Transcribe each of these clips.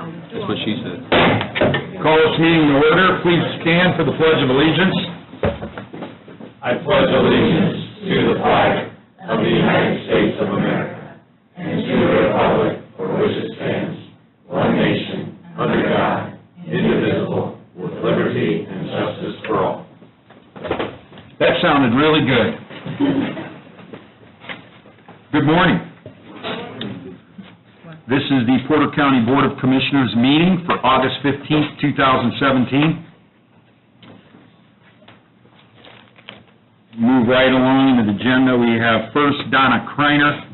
That's what she said. Call this meeting to order. Please stand for the Pledge of Allegiance. I pledge allegiance to the flag of the United States of America and to the republic for which it stands, one nation, under God, indivisible, with liberty and justice for all. That sounded really good. Good morning. This is the Porter County Board of Commissioners meeting for August 15th, 2017. Move right along in the agenda. We have first Donna Kreiner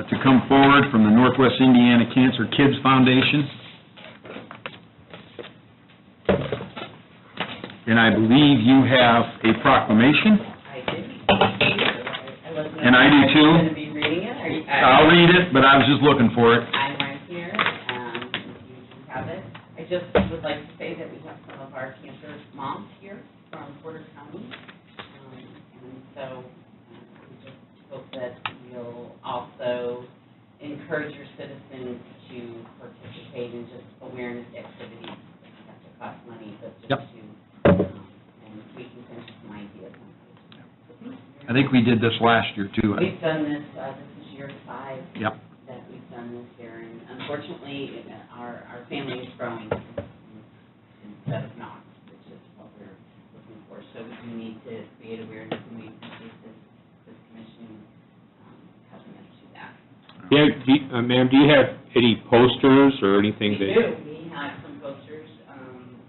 to come forward from the Northwest Indiana Cancer Kids Foundation. And I believe you have a proclamation. I do. And I do too. Going to be reading it? I'll read it, but I was just looking for it. I'm right here. You have it. I just would like to say that we have some of our cancer moms here from Porter County. And so we just hope that you'll also encourage your citizens to participate in just awareness activities. It doesn't have to cost money, but just Yep. and we can send you some ideas. I think we did this last year too. We've done this, this is year 5. Yep. That we've done this year, and unfortunately, our family is growing instead of not, which is what we're looking for. So we do need to create awareness, and we appreciate this commission helping us do that. Yeah, ma'am, do you have any posters or anything We that? do. We have some posters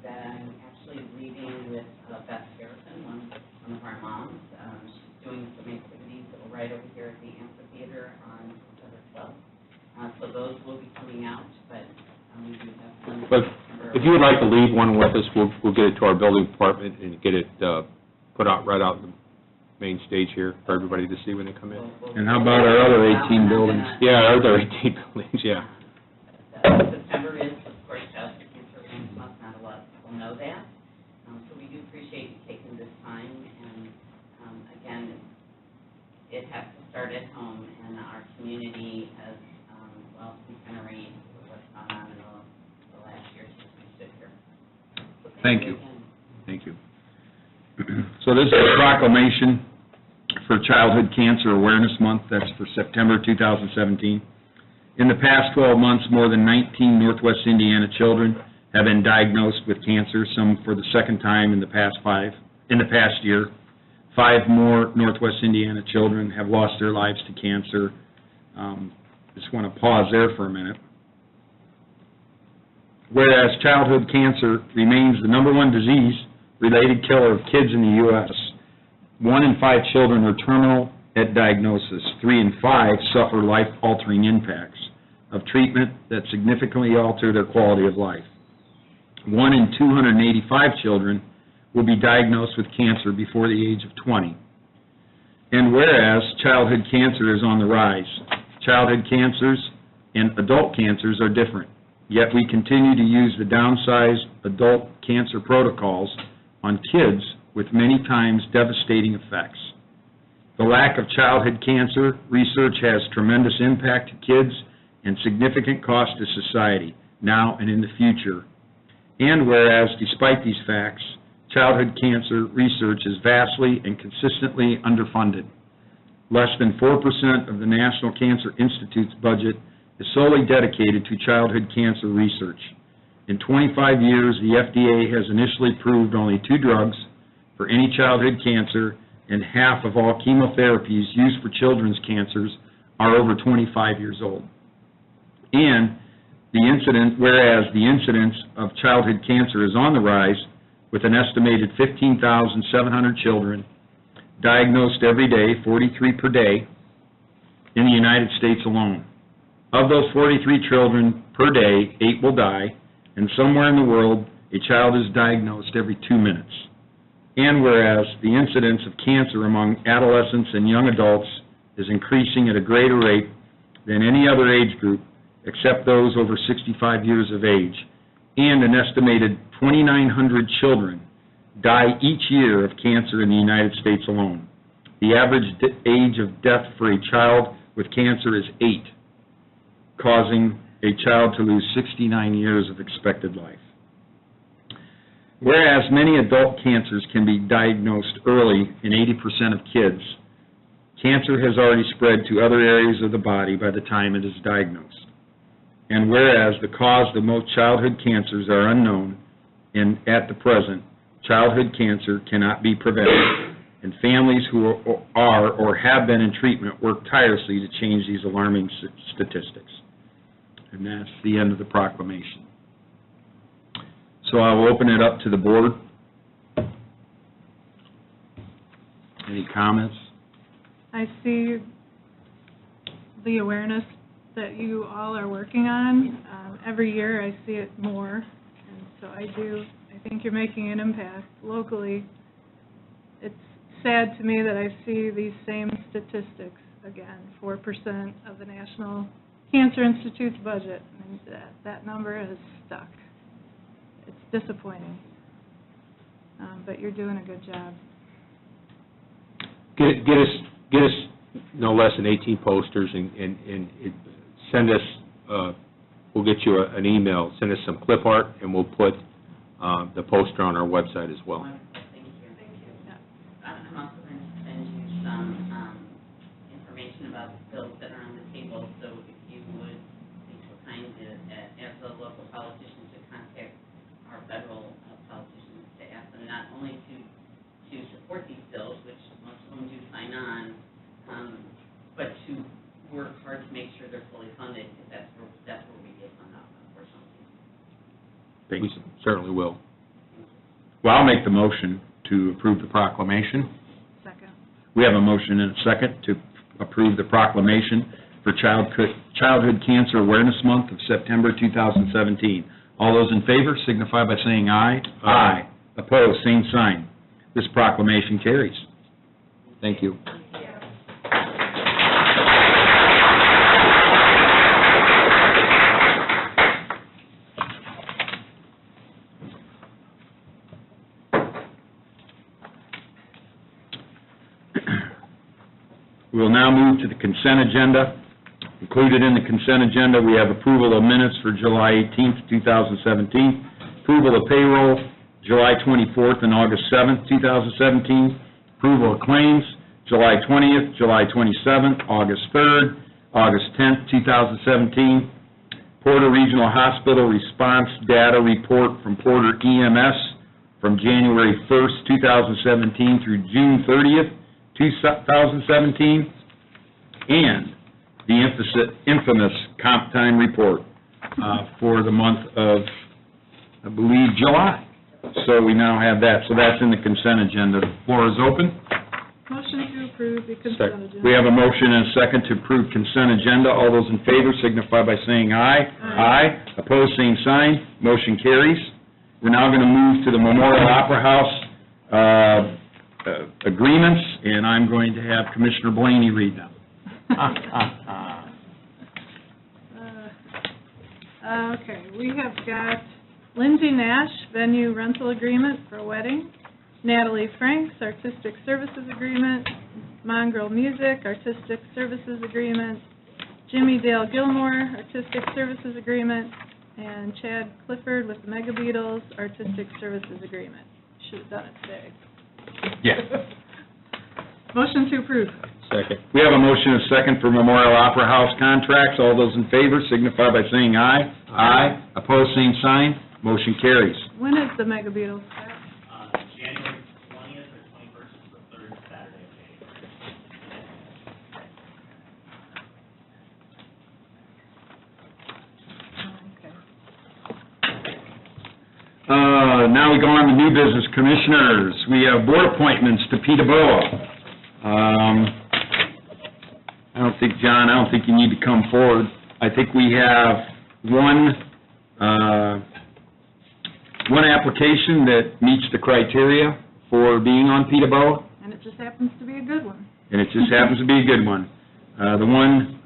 that I'm actually leaving with Beth Harrison, one of our moms. She's doing some activities that will right over here at the amphitheater on September 12th. So those will be coming out, but we do have some. But if you would like to leave one with us, we'll get it to our building department and get it put out right out in the main stage here for everybody to see when they come in. And how about our other 18 buildings? Yeah, our other 18 buildings, yeah. September is, of course, Childhood Cancer Awareness Month. Not a lot of people know that. So we do appreciate you taking this time. And again, it has to start at home, and our community has, been kind of read what's gone on in the last year since we stood here. So Thank you. again. Thank you. So this is a proclamation for Childhood Cancer Awareness Month. That's for September 2017. In the past 12 months, more than 19 Northwest Indiana children have been diagnosed with cancer, some for the second time in the past year. 5 more Northwest Indiana children have lost their lives to cancer. Just want to pause there for a minute. Whereas childhood cancer remains the #1 disease-related killer of kids in the U.S., 1 in 5 children are terminal at diagnosis. 3 in 5 suffer life-altering impacts of treatment that significantly alter their quality of life. 1 in 285 children will be diagnosed with cancer before the age of 20. And whereas childhood cancer is on the rise, childhood cancers and adult cancers are different, yet we continue to use the downsized adult cancer protocols on kids with many times devastating effects. The lack of childhood cancer research has tremendous impact to kids and significant cost to society, now and in the future. And whereas, despite these facts, childhood cancer research is vastly and consistently underfunded. Less than 4% of the National Cancer Institute's budget is solely dedicated to childhood cancer research. In 25 years, the FDA has initially approved only 2 drugs for any childhood cancer, and half of all chemotherapies used for children's cancers are over 25 years old. And whereas the incidence of childhood cancer is on the rise, with an estimated 15,700 children diagnosed every day, 43 per day, in the United States alone. Of those 43 children per day, 8 will die, and somewhere in the world, a child is diagnosed every 2 minutes. And whereas the incidence of cancer among adolescents and young adults is increasing at a greater rate than any other age group, except those over 65 years of age, and an estimated 2,900 children die each year of cancer in the United States alone. The average age of death for a child with cancer is 8, causing a child to lose 69 years of expected life. Whereas many adult cancers can be diagnosed early in 80% of kids, cancer has already spread to other areas of the body by the time it is diagnosed. And whereas the cause of most childhood cancers are unknown, and at the present, childhood cancer cannot be prevented, and families who are or have been in treatment work tirelessly to change these alarming statistics. And that's the end of the proclamation. So I will open it up to the board. Any comments? I see the awareness that you all are working on. Every year I see it more, and so I think you're making an impact locally. It's sad to me that I see these same statistics again, 4% of the National Cancer Institute's budget, and that number is stuck. It's disappointing, but you're doing a good job. Get us no less than 18 posters and send us, we'll get you an email, send us some clip art, and we'll put the poster on our website as well. Thank you. I'm also going to send you some information about the bills that are on the table, so if you would be so kind to, as a local politician, to contact our federal politicians to ask them not only to support these bills, which most of them do sign on, but to work hard to make sure they're fully funded, because that's where we get hung up, unfortunately. We certainly will. Well, I'll make the motion to approve the proclamation. Second. We have a motion and a second to approve the proclamation for Childhood Cancer Awareness Month of September 2017. All those in favor signify by saying aye. Aye. Opposed, same sign. This proclamation carries. Thank you. We will now move to the consent agenda. Included in the consent agenda, we have approval of minutes for July 18th, 2017, approval of payroll, July 24th and August 7th, 2017, approval of claims, July 20th, July 27th, August 3rd, August 10th, 2017, Porter Regional Hospital response data report from Porter EMS from January 1st, 2017 through June 30th, 2017, and the infamous comp time report for the month of, I believe, July. So we now have that. So that's in the consent agenda. The floor is open. Motion to approve the consent agenda. We have a motion and a second to approve consent agenda. All those in favor signify by saying aye. Aye. Opposed, same sign. Motion carries. We're now going to move to the Memorial Opera House agreements, and I'm going to have Commissioner Blaney read them. Okay, we have got Lindsay Nash, venue rental agreement for a wedding, Natalie Franks, artistic services agreement, Mongrel Music, artistic services agreement, Jimmy Dale Gilmore, artistic services agreement, and Chad Clifford with the Mega Beatles, artistic services agreement. Should have done it today. Yes. Motion to approve. Second. We have a motion and a second for Memorial Opera House contracts. All those in favor signify by saying aye. Aye. Opposed, same sign. Motion carries. When is the Mega Beatles? January 20th or 21st is the third Saturday of January. Okay. Now we go on to new business. Commissioners, we have board appointments to Peterborough. John, I don't think you need to come forward. I think we have one application that meets the criteria for being on Peterborough. And it just happens to be a good one. And it just happens to be a good one. The one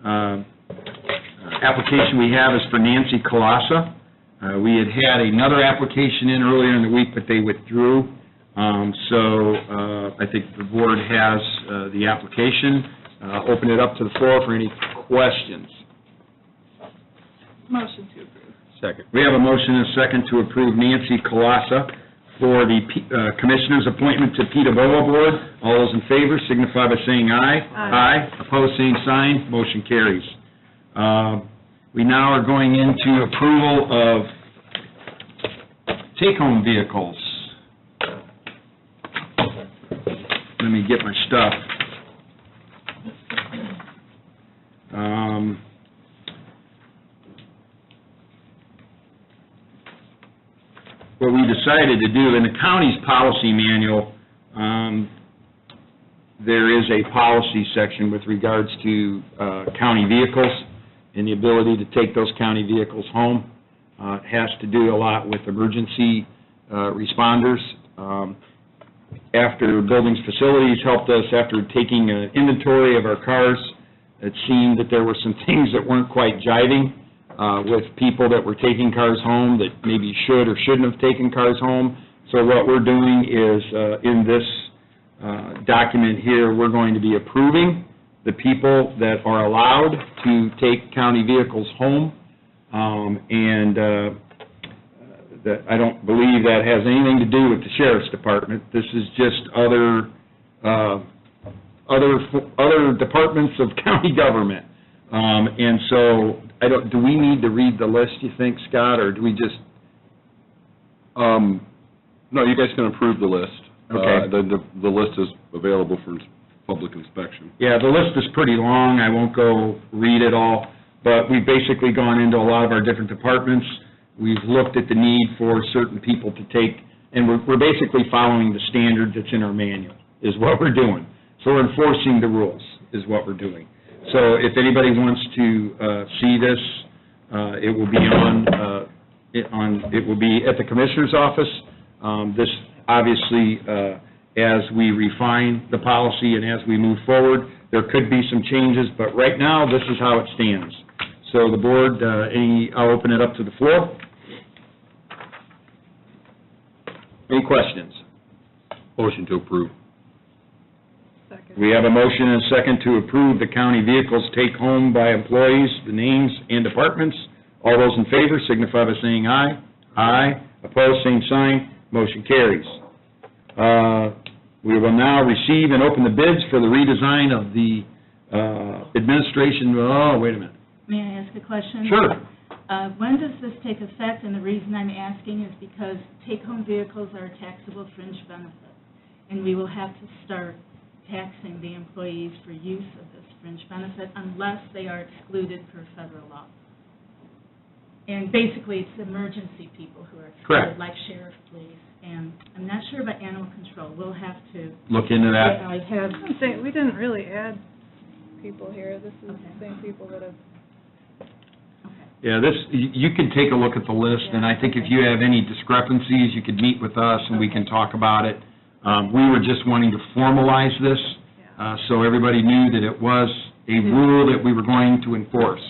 application we have is for Nancy Colassa. We had another application in earlier in the week, but they withdrew. So I think the board has the application. Open it up to the floor for any questions. Motion to approve. Second. We have a motion and a second to approve Nancy Colasa for the Commissioner's appointment to PETA-VOA Board. All those in favor signify by saying aye. Aye. Opposed, same sign, motion carries. We now are going into approval of take-home vehicles. Let me get my stuff. What we decided to do, in the county's policy manual, there is a policy section with regards to county vehicles and the ability to take those county vehicles home. It has to do a lot with emergency responders. After Buildings Facilities helped us, after taking an inventory of our cars, it seemed that there were some things that weren't quite jiving with people that were taking cars home that maybe should or shouldn't have taken cars home. So what we're doing is, in this document here, we're going to be approving the people that are allowed to take county vehicles home, and that I don't believe that has anything to do with the Sheriff's Department. This is just other departments of county government. And so, do we need to read the list, you think, Scott, or do we just? No, you guys can approve the list. Okay. The list is available for public inspection. Yeah, the list is pretty long, I won't go read it all, but we've basically gone into a lot of our different departments. We've looked at the need for certain people to take, and we're basically following the standard that's in our manual, is what we're doing. So we're enforcing the rules, is what we're doing. So if anybody wants to see this, it will be it will be at the Commissioner's office. This, obviously, as we refine the policy and as we move forward, there could be some changes, but right now, this is how it stands. So the board, I'll open it up to the floor. Any questions? Motion to approve. Second. We have a motion and a second to approve the county vehicles take home by employees, the names and departments. All those in favor signify by saying aye. Aye. Opposed, same sign. Motion carries. We will now receive and open the bids for the redesign of the administration, wait a minute. May I ask a question? Sure. When does this take effect? And the reason I'm asking is because take-home vehicles are a taxable fringe benefit, and we will have to start taxing the employees for use of this fringe benefit unless they are excluded per federal law. And basically, it's emergency people who are Correct. excluded, like sheriff, police, and I'm not sure about animal control. We'll have to. Look into that. I have. We didn't really add people here. This is the same people that have. Okay. Yeah, you can take a look at the list, and I think if you have any discrepancies, you could meet with us and we can talk about it. We were just wanting to formalize this, so everybody knew that it was a rule that we were going to enforce,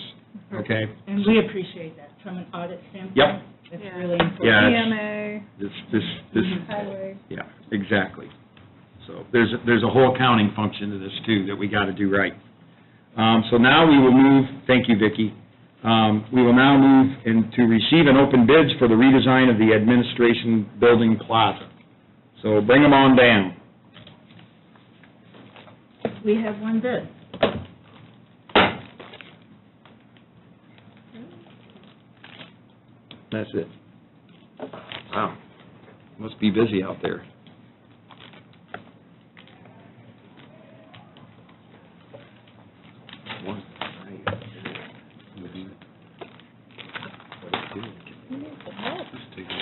okay? And we appreciate that from an audit standpoint. Yep. It's Yeah. really important. Yeah. EMA, This, highway. yeah, exactly. So there's a whole accounting function to this, too, that we got to do right. So now we will move, thank you, Vicki. We will now move to receive and open bids for the redesign of the administration building plaza. So bring them on down. We have one bid. That's it. Wow, must be busy out there. Just take it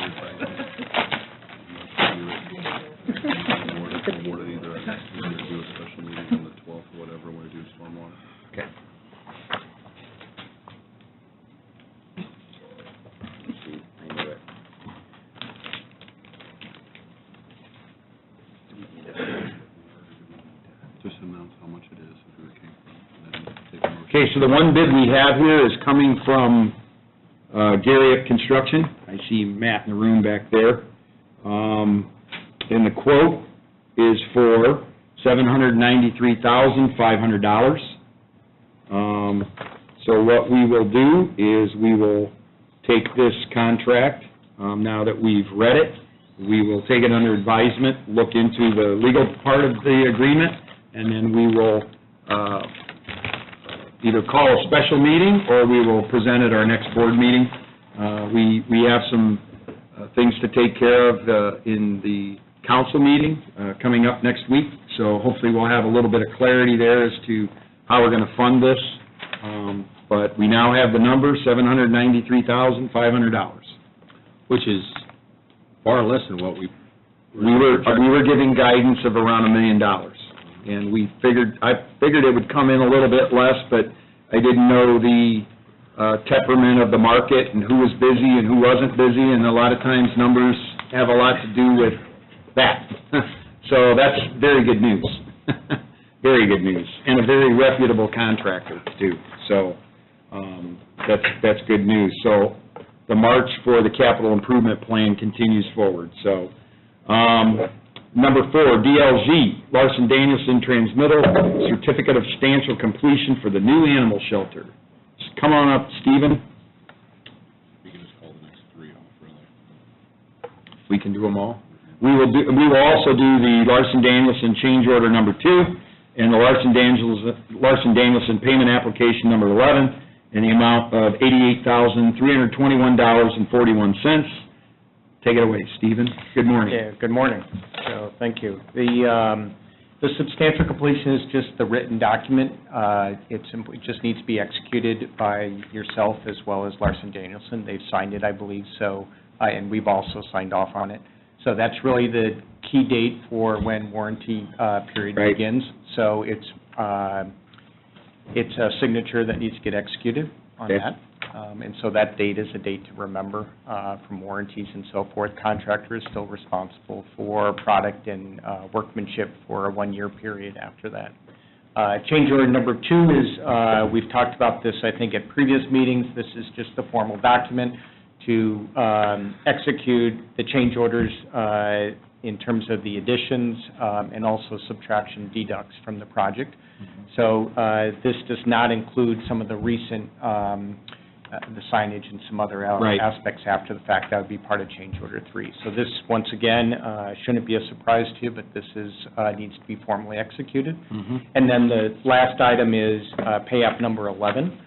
award it either at next meeting or do a special meeting on the 12th or whatever, when we do stormwater. Okay. I knew it. Just announce how much it is and who it came from, and then take a motion. Okay, so the one bid we have here is coming from Garriott Construction. I see Matt in the room back there. And the quote is for $793,500. So what we will do is we will take this contract, now that we've read it, we will take it under advisement, look into the legal part of the agreement, and then we will either call a special meeting or we will present at our next board meeting. We have some things to take care of in the council meeting coming up next week, so hopefully we'll have a little bit of clarity there as to how we're going to fund this. But we now have the number, $793,500. Which is far less than what we... We were giving guidance of around $1 million, and I figured it would come in a little bit less, but I didn't know the temperament of the market and who was busy and who wasn't busy, and a lot of times numbers have a lot to do with that. So that's very good news. Very good news, and a very reputable contractor, too. So that's good news. So the march for the capital improvement plan continues forward. So, number 4, DLZ, Larson Danielson Transmittal, Certificate of Substantial Completion for the new animal shelter. Come on up, Stephen. We can just call the next 3 off, really. We can do them all. We will also do the Larson Danielson change order number 2, and the Larson Danielson payment application number 11, in the amount of $88,321.41. Take it away, Stephen. Good morning. Yeah, good morning. So, thank you. The substantial completion is just the written document. It just needs to be executed by yourself as well as Larson Danielson. They've signed it, I believe, so, and we've also signed off on it. So that's really the key date for when warranty period begins. So it's a signature that needs to get executed on that. And so that date is a date to remember from warranties and so forth. Contractor is still responsible for product and workmanship for a 1-year period after that. Change order number 2 is, we've talked about this, I think, at previous meetings. This is just the formal document to execute the change orders in terms of the additions and also subtraction deducts from the project. So this does not include some of the recent, the signage and some other aspects after the fact. That would be part of change order 3. So this, once again, shouldn't be a surprise to you, but this is needs to be formally executed. And then the last item is pay app number 11.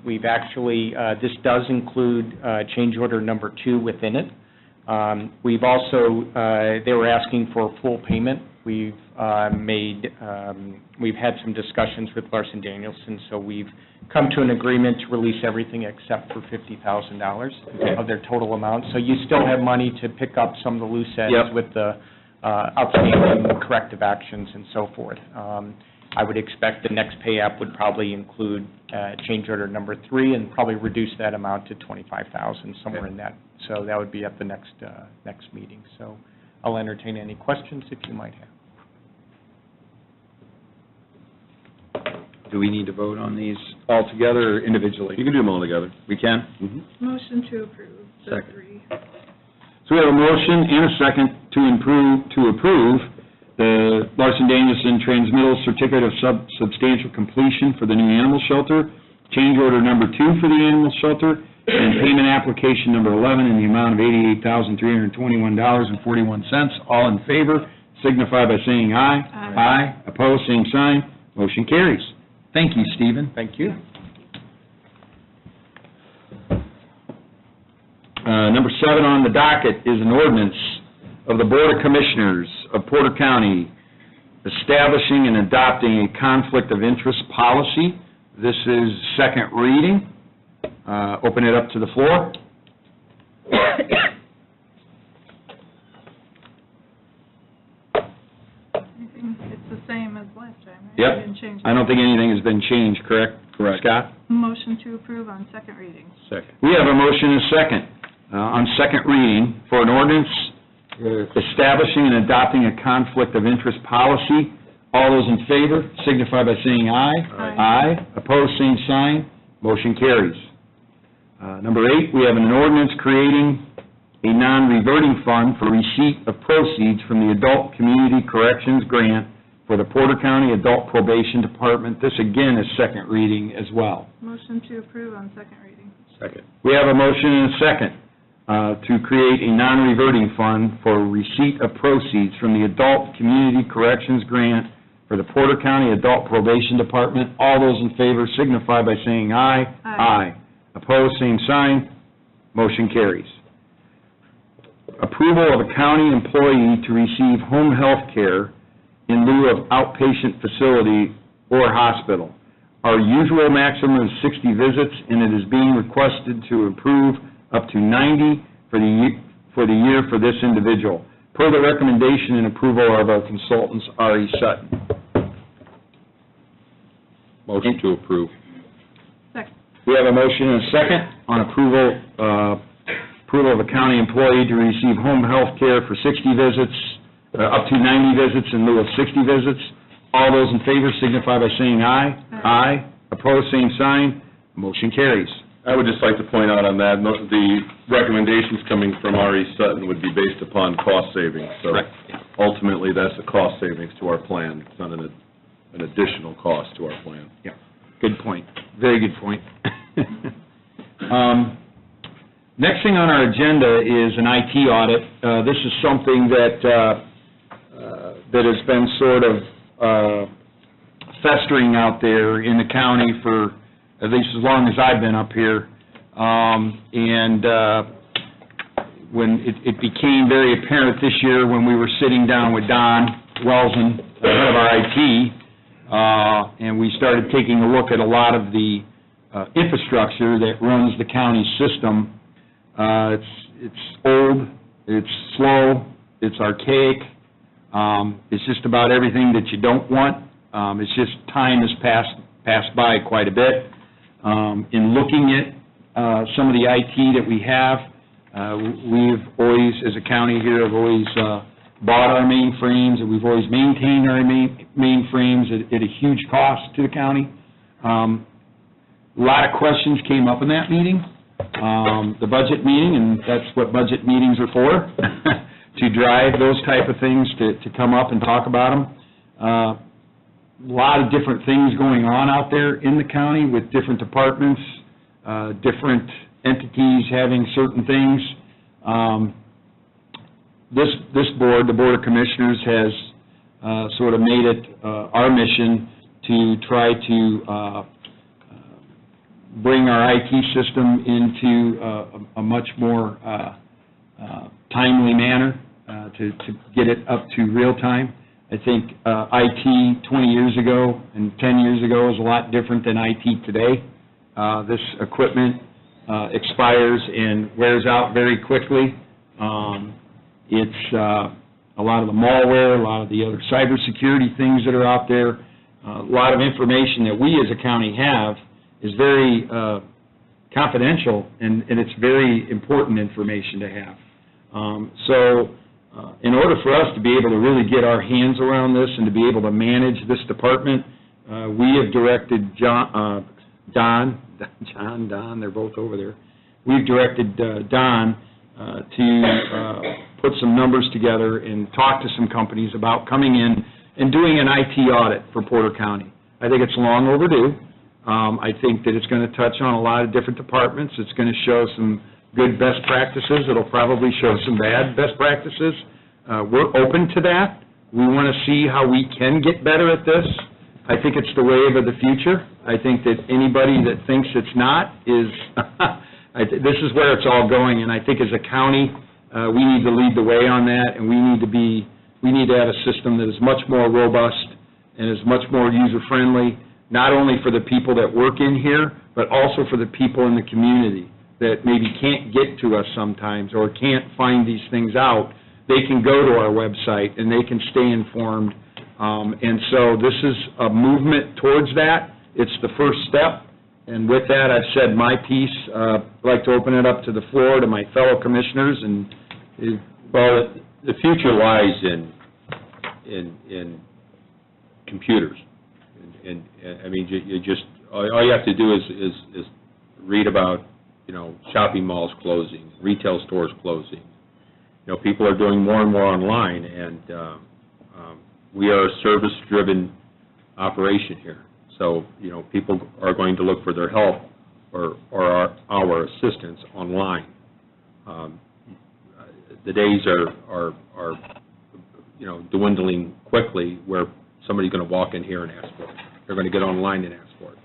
We've actually, this does include change order number 2 within it. We've also, they were asking for full payment. We've we've had some discussions with Larson Danielson, so we've come to an agreement to release everything except for $50,000 of their total amount. So you still have money to pick up some of the loose ends with the outstanding corrective actions and so forth. I would expect the next pay app would probably include change order number 3 and probably reduce that amount to $25,000, somewhere in that. So that would be at the next meeting. So I'll entertain any questions if you might have. Do we need to vote on these all together or individually? You can do them all together. We can? Motion to approve the Second. 3. So we have a motion and a second to approve the Larson Danielson Transmittal Certificate of Substantial Completion for the new animal shelter, change order number 2 for the animal shelter, and payment application number 11 in the amount of $88,321.41. All in favor, signify by saying aye. Aye. Opposed, same sign. Motion carries. Thank you, Stephen. Thank you. Number 7 on the docket is an ordinance of the Board of Commissioners of Porter County establishing and adopting a conflict of interest policy. This is second reading. Open it up to the floor. It's the same as last time, right? Yep. We didn't change I don't think anything has been changed, correct? Correct. Scott? Motion to approve on second reading. Second. We have a motion and a second on second reading for an ordinance establishing and adopting a conflict of interest policy. All those in favor signify by saying aye. Aye. Opposed, same sign. Motion carries. Number 8, we have an ordinance creating a non-reverting fund for receipt of proceeds from the Adult Community Corrections Grant for the Porter County Adult Probation Department. This, again, is second reading as well. Motion to approve on second reading. Second. We have a motion and a second to create a non-reverting fund for receipt of proceeds from the Adult Community Corrections Grant for the Porter County Adult Probation Department. All those in favor signify by saying aye. Aye. Opposed, same sign. Motion carries. Approval of a county employee to receive home health care in lieu of outpatient facility or hospital. Our usual maximum is 60 visits, and it is being requested to approve up to 90 for the year for this individual, per the recommendation and approval of our consultants, R.E. Sutton. Motion to approve. Second. We have a motion and a second on approval of a county employee to receive home health care for 60 visits, up to 90 visits in lieu of 60 visits. All those in favor signify by saying aye. Aye. Opposed, same sign. Motion carries. I would just like to point out on that, the recommendations coming from R.E. Sutton would be based upon cost savings. So Right. ultimately, that's a cost savings to our plan. It's not an additional cost to our plan. Yeah, good point. Very good point. Next thing on our agenda is an IT audit. This is something that has been sort of festering out there in the county for at least as long as I've been up here. When it became very apparent this year when we were sitting down with Don Welson, head of our IT, and we started taking a look at a lot of the infrastructure that runs the county system. It's old, it's slow, it's archaic, it's just about everything that you don't want. It's just time has passed by quite a bit. In looking at some of the IT that we have, we've always, as a county here, have always bought our mainframes, and we've always maintained our mainframes at a huge cost to the county. A lot of questions came up in that meeting, the budget meeting, and that's what budget meetings are for, to drive those type of things, to come up and talk about them. A lot of different things going on out there in the county with different departments, different entities having certain things. This board, the Board of Commissioners, has sort of made it our mission to try to bring our IT system into a much more timely manner, to get it up to real time. I think IT 20 years ago and 10 years ago is a lot different than IT today. This equipment expires and wears out very quickly. It's a lot of the malware, a lot of the other cybersecurity things that are out there, a lot of information that we as a county have is very confidential, and it's very important information to have. In order for us to be able to really get our hands around this and to be able to manage this department, we have directed Don, they're both over there. We've directed Don to put some numbers together and talk to some companies about coming in and doing an IT audit for Porter County. I think it's long overdue. I think that it's going to touch on a lot of different departments. It's going to show some good best practices. It'll probably show some bad best practices. We're open to that. We want to see how we can get better at this. I think it's the wave of the future. I think that anybody that thinks it's not is, this is where it's all going, and I think as a county, we need to lead the way on that, and we need to have a system that is much more robust and is much more user-friendly, not only for the people that work in here, but also for the people in the community that maybe can't get to us sometimes or can't find these things out. They can go to our website and they can stay informed. And so this is a movement towards that. It's the first step. And with that, I've said my piece. I'd like to open it up to the floor to my fellow commissioners. And Well, the future lies in computers. And I mean, you just, all you have to do is read about, shopping malls closing, retail stores closing. People are doing more and more online, and we are a service-driven operation here. So, people are going to look for their help or our assistance online. The days are dwindling quickly where somebody's going to walk in here and ask for it. They're going to get online and ask for it.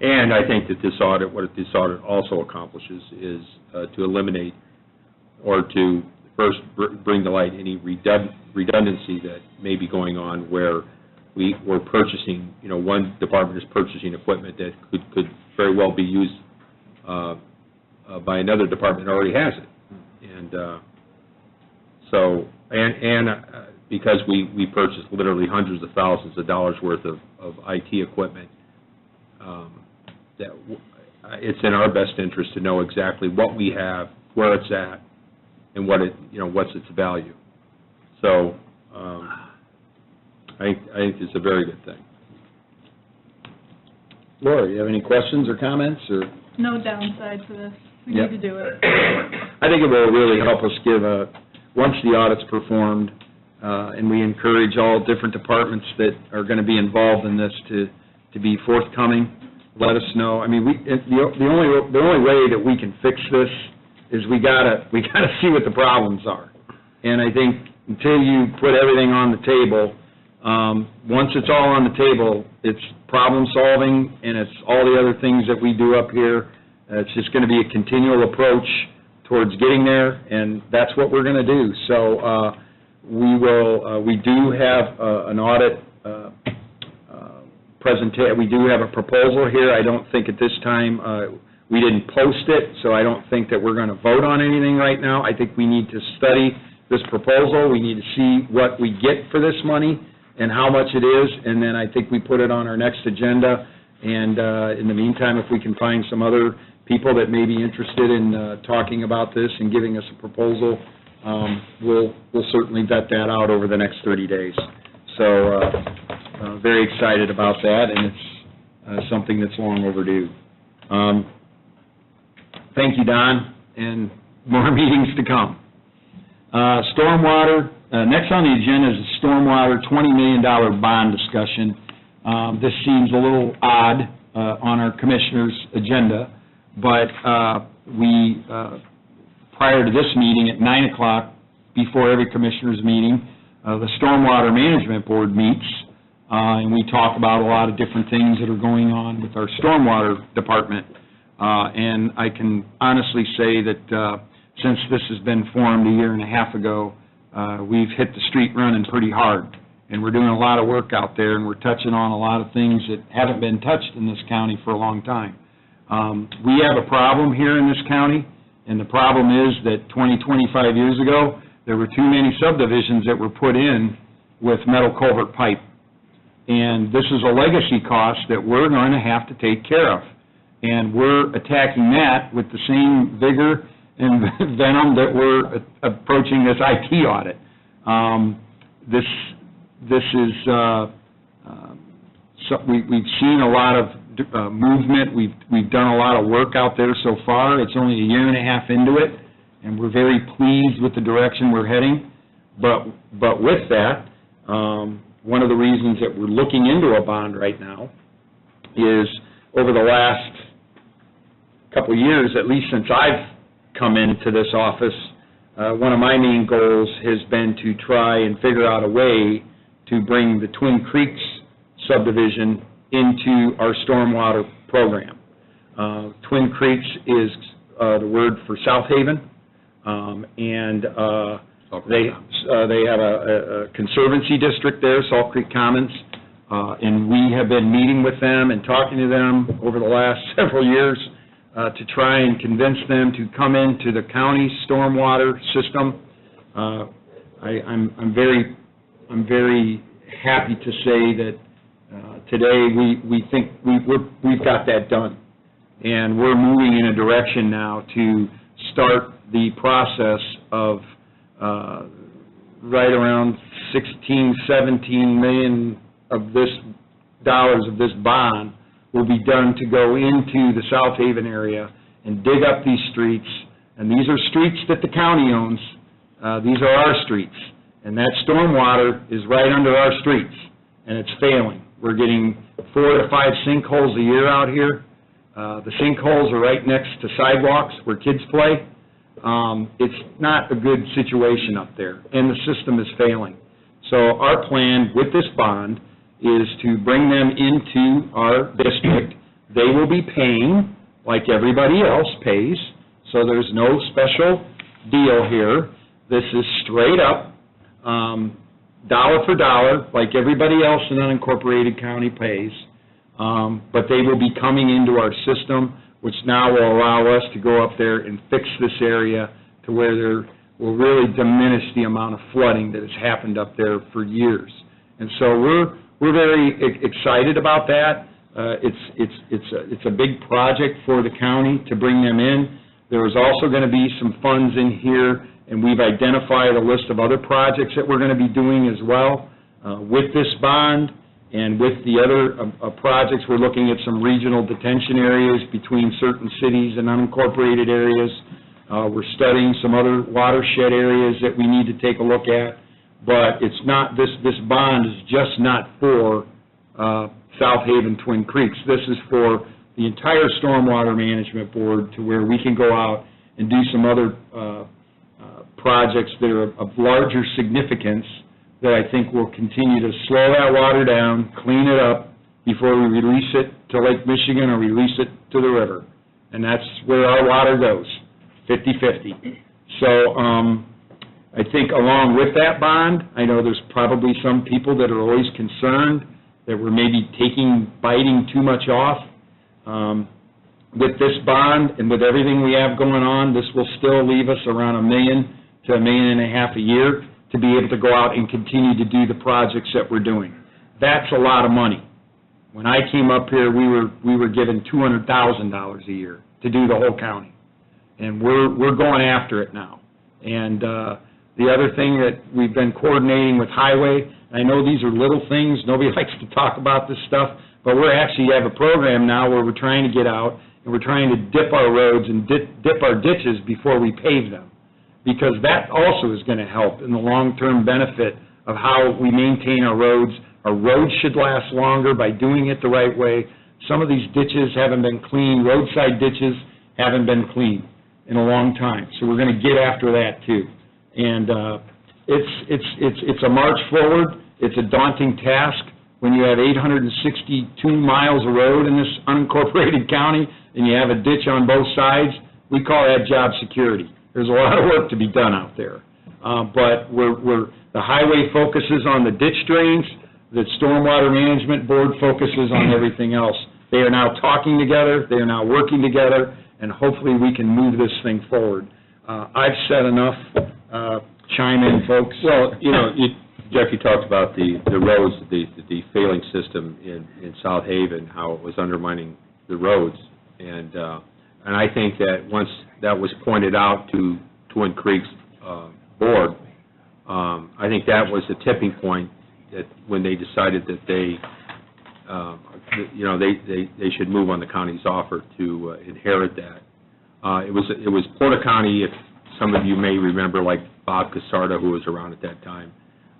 And I think that what this audit also accomplishes is to eliminate or to first bring to light any redundancy that may be going on where we're purchasing, one department is purchasing equipment that could very well be used by another department that already has it. And because we purchase literally hundreds of thousands of dollars worth of IT equipment, that it's in our best interest to know exactly what we have, where it's at, and what's its value. So I think it's a very good thing. Laura, you have any questions or comments, or? No downside to this. We Yep. need to do it. I think it will really help us give once the audit's performed, and we encourage all different departments that are going to be involved in this to be forthcoming, let us know. I mean, the only way that we can fix this is we gotta see what the problems are. And I think until you put everything on the table, once it's all on the table, it's problem solving, and it's all the other things that we do up here. It's just going to be a continual approach towards getting there, and that's what we're going to do. So we do have an audit presentation. We do have a proposal here. I don't think at this time, we didn't post it, so I don't think that we're going to vote on anything right now. I think we need to study this proposal. We need to see what we get for this money and how much it is, and then I think we put it on our next agenda. And in the meantime, if we can find some other people that may be interested in talking about this and giving us a proposal, we'll certainly vet that out over the next 30 days. So very excited about that, and it's something that's long overdue. Thank you, Don, and more meetings to come. Stormwater, next on the agenda is a stormwater $20 million bond discussion. This seems a little odd on our commissioner's agenda, but we, prior to this meeting at 9 o'clock, before every commissioner's meeting, the Stormwater Management Board meets, and we talk about a lot of different things that are going on with our stormwater department. And I can honestly say that since this has been formed a year and a half ago, we've hit the street running pretty hard. And we're doing a lot of work out there, and we're touching on a lot of things that haven't been touched in this county for a long time. We have a problem here in this county, and the problem is that 25 years ago, there were too many subdivisions that were put in with metal culvert pipe. And this is a legacy cost that we're going to have to take care of. And we're attacking that with the same vigor and venom that we're approaching this IT audit. This is, we've seen a lot of movement. We've done a lot of work out there so far. It's only a year and a half into it, and we're very pleased with the direction we're heading. But with that, one of the reasons that we're looking into a bond right now is over the last couple of years, at least since I've come into this office, one of my main goals has been to try and figure out a way to bring the Twin Creeks subdivision into our stormwater program. Twin Creeks is the word for South Haven, and they have a conservancy district there, Salt Creek Commons, and we have been meeting with them and talking to them over the last several years to try and convince them to come into the county stormwater system. I'm very happy to say that today we think we've got that done, and we're moving in a direction now to start the process of right around 17 million of this bond will be done to go into the South Haven area and dig up these streets. And these are streets that the county owns. These are our streets. And that stormwater is right under our streets, and it's failing. We're getting 4 to 5 sinkholes a year out here. The sinkholes are right next to sidewalks where kids play. It's not a good situation up there, and the system is failing. So our plan with this bond is to bring them into our district. They will be paying like everybody else pays, so there's no special deal here. This is straight up, dollar for dollar, like everybody else in unincorporated county pays, but they will be coming into our system, which now will allow us to go up there and fix this area to where there will really diminish the amount of flooding that has happened up there for years. And so we're very excited about that. It's a big project for the county to bring them in. There is also going to be some funds in here, and we've identified a list of other projects that we're going to be doing as well. With this bond and with the other projects, we're looking at some regional detention areas between certain cities and unincorporated areas. We're studying some other watershed areas that we need to take a look at. But it's not, this bond is just not for South Haven Twin Creeks. This is for the entire Stormwater Management Board, to where we can go out and do some other projects that are of larger significance that I think will continue to slow that water down, clean it up before we release it to Lake Michigan or release it to the river. And that's where our water goes, 50/50. So I think along with that bond, I know there's probably some people that are always concerned that we're maybe biting too much off. With this bond and with everything we have going on, this will still leave us around $1 million to $1.5 million a year to be able to go out and continue to do the projects that we're doing. That's a lot of money. When I came up here, we were given $200,000 a year to do the whole county, and we're going after it now. And the other thing that we've been coordinating with Highway, I know these are little things, nobody likes to talk about this stuff, but we actually have a program now where we're trying to get out and we're trying to dip our roads and dip our ditches before we pave them, because that also is going to help in the long-term benefit of how we maintain our roads. Our roads should last longer by doing it the right way. Some of these ditches haven't been cleaned, roadside ditches haven't been cleaned in a long time, so we're going to get after that too. And it's a march forward. It's a daunting task when you have 862 miles of road in this unincorporated county and you have a ditch on both sides. We call that job security. There's a lot of work to be done out there. But the highway focuses on the ditch drains, the Stormwater Management Board focuses on everything else. They are now talking together, they are now working together, and hopefully we can move this thing forward. I've said enough. Chime in, folks. Well, Jeff, you talked about the roads, the failing system in South Haven, how it was undermining the roads, and I think that once that was pointed out to Twin Creeks board, I think that was the tipping point that when they decided that they should move on the county's offer to inherit that. It was Porter County, if some of you may remember, like Bob Casarda, who was around at that time.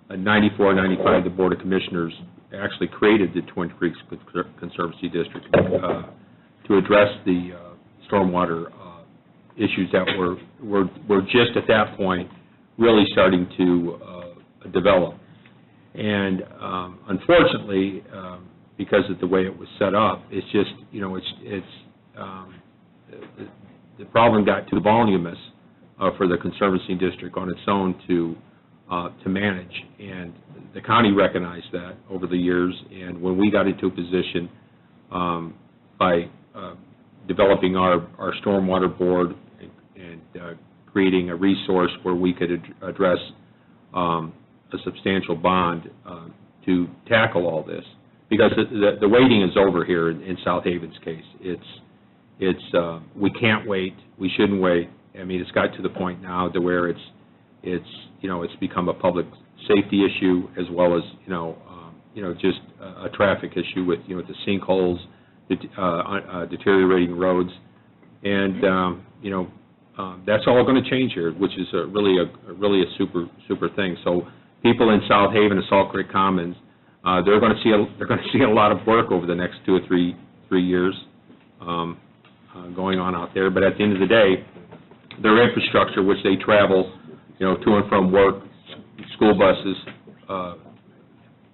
In 94, 95, the Board of Commissioners actually created the Twin Creeks Conservancy District to address the stormwater issues that were just at that point really starting to develop. And unfortunately, because of the way it was set up, it's just, the problem got too voluminous for the Conservancy District on its own to manage, and the county recognized that over the years. And when we got into a position by developing our stormwater board and creating a resource where we could address a substantial bond to tackle all this, because the waiting is over here in South Haven's case. We can't wait. We shouldn't wait. I mean, it's got to the point now to where it's become a public safety issue as well as just a traffic issue with the sinkholes, deteriorating roads, and that's all going to change here, which is really a super thing. So people in South Haven and Salt Creek Commons, they're going to see a lot of work over the next 2 or 3 years going on out there. But at the end of the day, their infrastructure, which they travel, to and from work, school buses,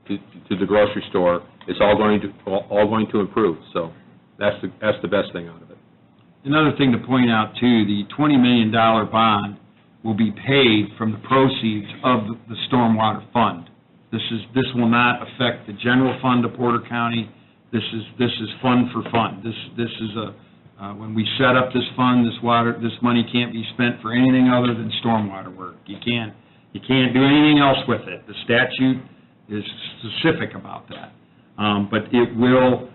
to the grocery store, it's all going to improve. So that's the best thing out of it. Another thing to point out, too, the $20 million bond will be paid from the proceeds of the stormwater fund. This will not affect the general fund of Porter County. This is fund for fund. This is when we set up this fund, this money can't be spent for anything other than stormwater work. You can't do anything else with it. The statute is specific about that. But it will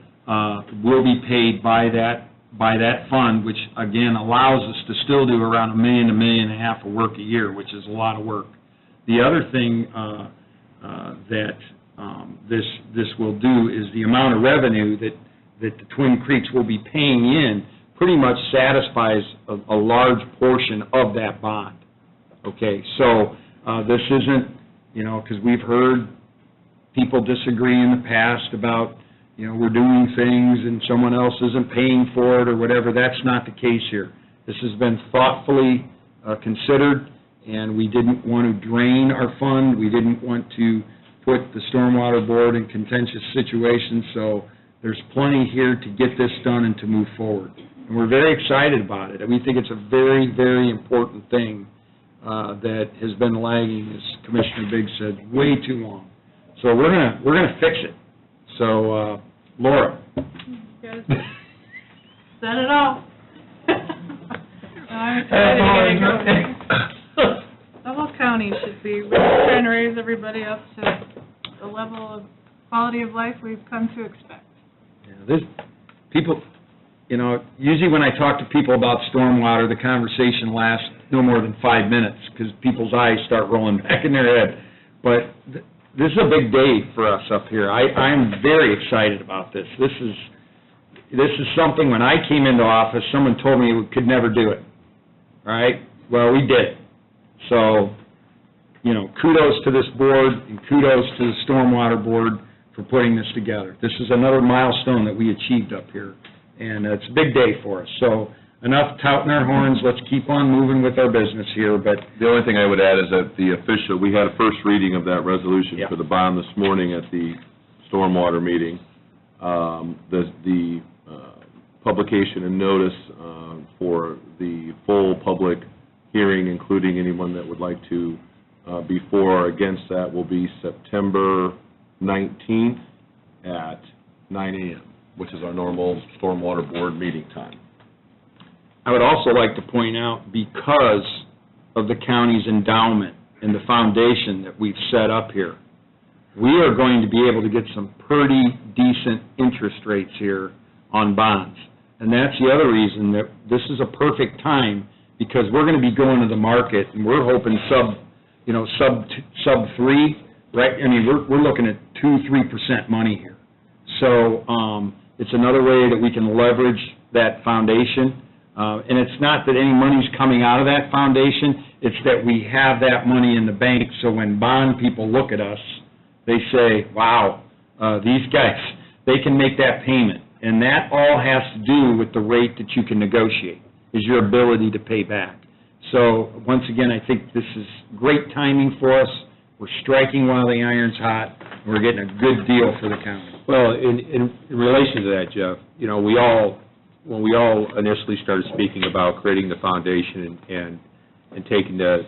be paid by that fund, which again allows us to still do around $1 million to $1.5 million of work a year, which is a lot of work. The other thing that this will do is the amount of revenue that the Twin Creeks will be paying in pretty much satisfies a large portion of that bond. Okay, so this isn't, because we've heard people disagree in the past about, we're doing things and someone else isn't paying for it or whatever. That's not the case here. This has been thoughtfully considered, and we didn't want to drain our fund. We didn't want to put the Stormwater Board in contentious situations, so there's plenty here to get this done and to move forward. And we're very excited about it. We think it's a very, very important thing that has been lagging, as Commissioner Biggs said, way too long. So we're gonna fix it. So, Laura. You guys said it all. I'm excited to get it going. Humboldt County should be trying to raise everybody up to the level of quality of life we've come to expect. Yeah, there's people, usually when I talk to people about stormwater, the conversation lasts no more than 5 minutes because people's eyes start rolling back in their head. But this is a big day for us up here. I'm very excited about this. This is something, when I came into office, someone told me we could never do it. All right? Well, we did it. So, kudos to this board and kudos to the Stormwater Board for putting this together. This is another milestone that we achieved up here, and it's a big day for us. So, enough touting our horns, let's keep on moving with our business here, but... The only thing I would add is that we had a first reading of that resolution Yeah. for the bond this morning at the stormwater meeting. The publication and notice for the full public hearing, including anyone that would like to be for or against that, will be September 19th at 9 a.m., which is our normal Stormwater Board meeting time. I would also like to point out, because of the county's endowment and the foundation that we've set up here, we are going to be able to get some pretty decent interest rates here on bonds. And that's the other reason that this is a perfect time, because we're going to be going to the market, and we're hoping sub 3, right? I mean, we're looking at 2-3% money here. So it's another way that we can leverage that foundation. And it's not that any money's coming out of that foundation, it's that we have that money in the bank, so when bond people look at us, they say, wow, these guys, they can make that payment. And that all has to do with the rate that you can negotiate, is your ability to pay back. So, once again, I think this is great timing for us. We're striking while the iron's hot, and we're getting a good deal for the county. Well, in relation to that, Jeff, when we all initially started speaking about creating the foundation and taking the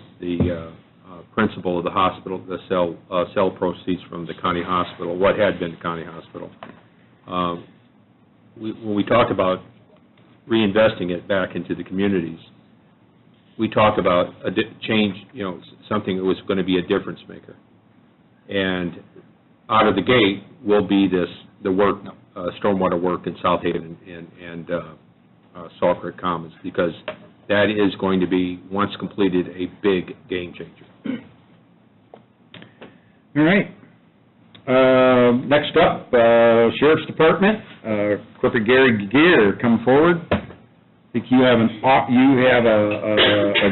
principle of the hospital, the sell proceeds from the county hospital, what had been the county hospital, when we talk about reinvesting it back into the communities, we talk about a change, something that was going to be a difference maker. And out of the gate will be the work, stormwater work in South Haven and Salt Creek Commons, because that is going to be, once completed, a big game changer. All right. Next up, Sheriff's Department, Corporal Gary Gear, come forward. I think you have a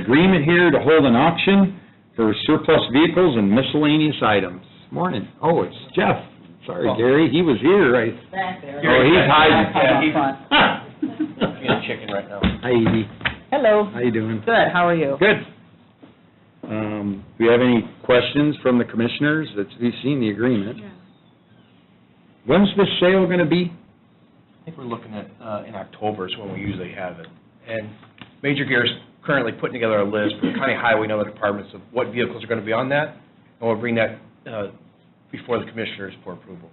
agreement here to hold an auction for surplus vehicles and miscellaneous items. Morning. Oh, it's Jeff. Sorry, Gary, he was here. Back there. Oh, he's hiding. Being a chicken right now. Hi, Edie. Hello. How you doing? Good, how are you? Good. Do you have any questions from the commissioners? We've seen the agreement. Yeah. When's this sale going to be? I think we're looking at, in October is when we usually have it. And Major Gear's currently putting together a list for county highway and other departments of what vehicles are going to be on that, and we'll bring that before the commissioners for approval.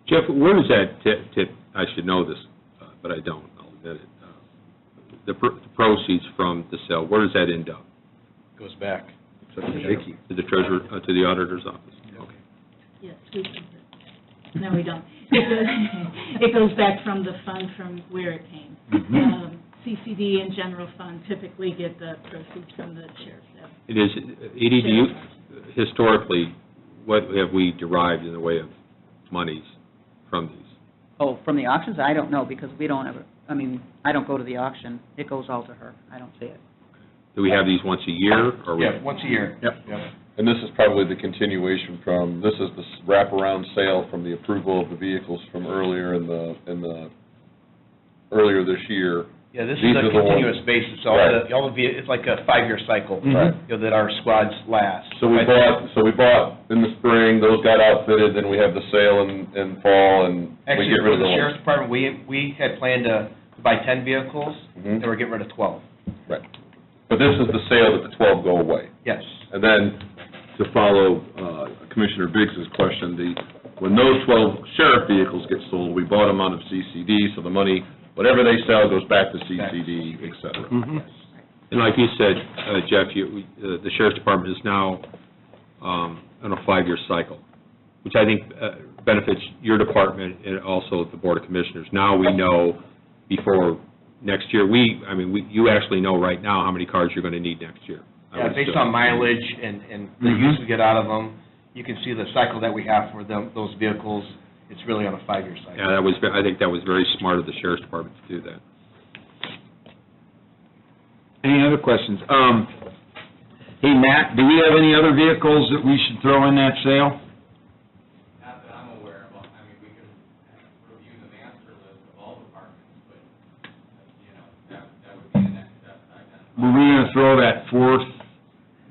Jeff, where does that tip, I should know this, but I don't, I'll admit it. The proceeds from the sale, where does that end up? Goes back. To the treasurer, to the auditor's office? Okay. Yes, we keep it. No, we don't. It goes back from the fund from where it came. CCD and general fund typically get the proceeds from the sheriff's office. It is, Edie, do you, historically, what have we derived in the way of monies from these? Oh, from the auctions, I don't know, because we don't ever, I mean, I don't go to the auction. It goes all to her. I don't see it. Do we have these once a year, or? Yeah, once a year. Yep. And this is probably the continuation from, this is the wraparound sale from the approval of the vehicles from earlier earlier this year. Yeah, this These is a are the ones- continuous basis, Right. it's like a 5-year cycle, Right. that our squads last. So we bought in the spring, those got outfitted, then we have the sale in fall, and we Actually, get rid for of the the sheriff's ones. department, we had planned to buy 10 vehicles, Mhm. and we're getting rid of 12. Right. But this is the sale that the 12 go away. Yes. And then, to follow Commissioner Biggs's question, when those 12 sheriff vehicles get sold, we bought them out of CCD, so the money, whatever they sell goes back to CCD, et cetera. And like you said, Jeff, the sheriff's department is now on a 5-year cycle, which I think benefits your department and also the Board of Commissioners. Now we know before next year, you actually know right now how many cars you're going to need next year. Yeah, based on mileage and the use we get out of them, you can see the cycle that we have for those vehicles. It's really on a 5-year cycle. Yeah, I think that was very smart of the sheriff's department to do that. Any other questions? Hey, Matt, do we have any other vehicles that we should throw in that sale? Not that I'm aware of. I mean, we could review the master list of all departments, but, that would be the next step. Were we going to throw that fourth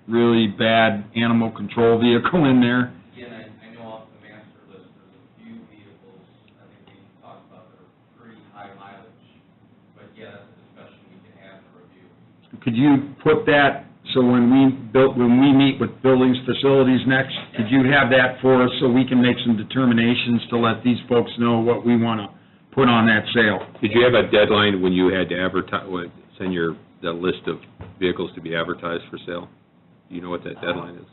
really bad animal control vehicle in there? Again, I know off the master list, there's a few vehicles, I think we talked about, that are pretty high mileage, but yeah, that's a discussion we can have in a review. Could you put that, so when we meet with buildings, facilities next, could you have that for us so we can make some determinations to let these folks know what we want to put on that sale? Did you have a deadline when you had to advertise, send the list of vehicles to be advertised for sale? Do you know what that deadline is?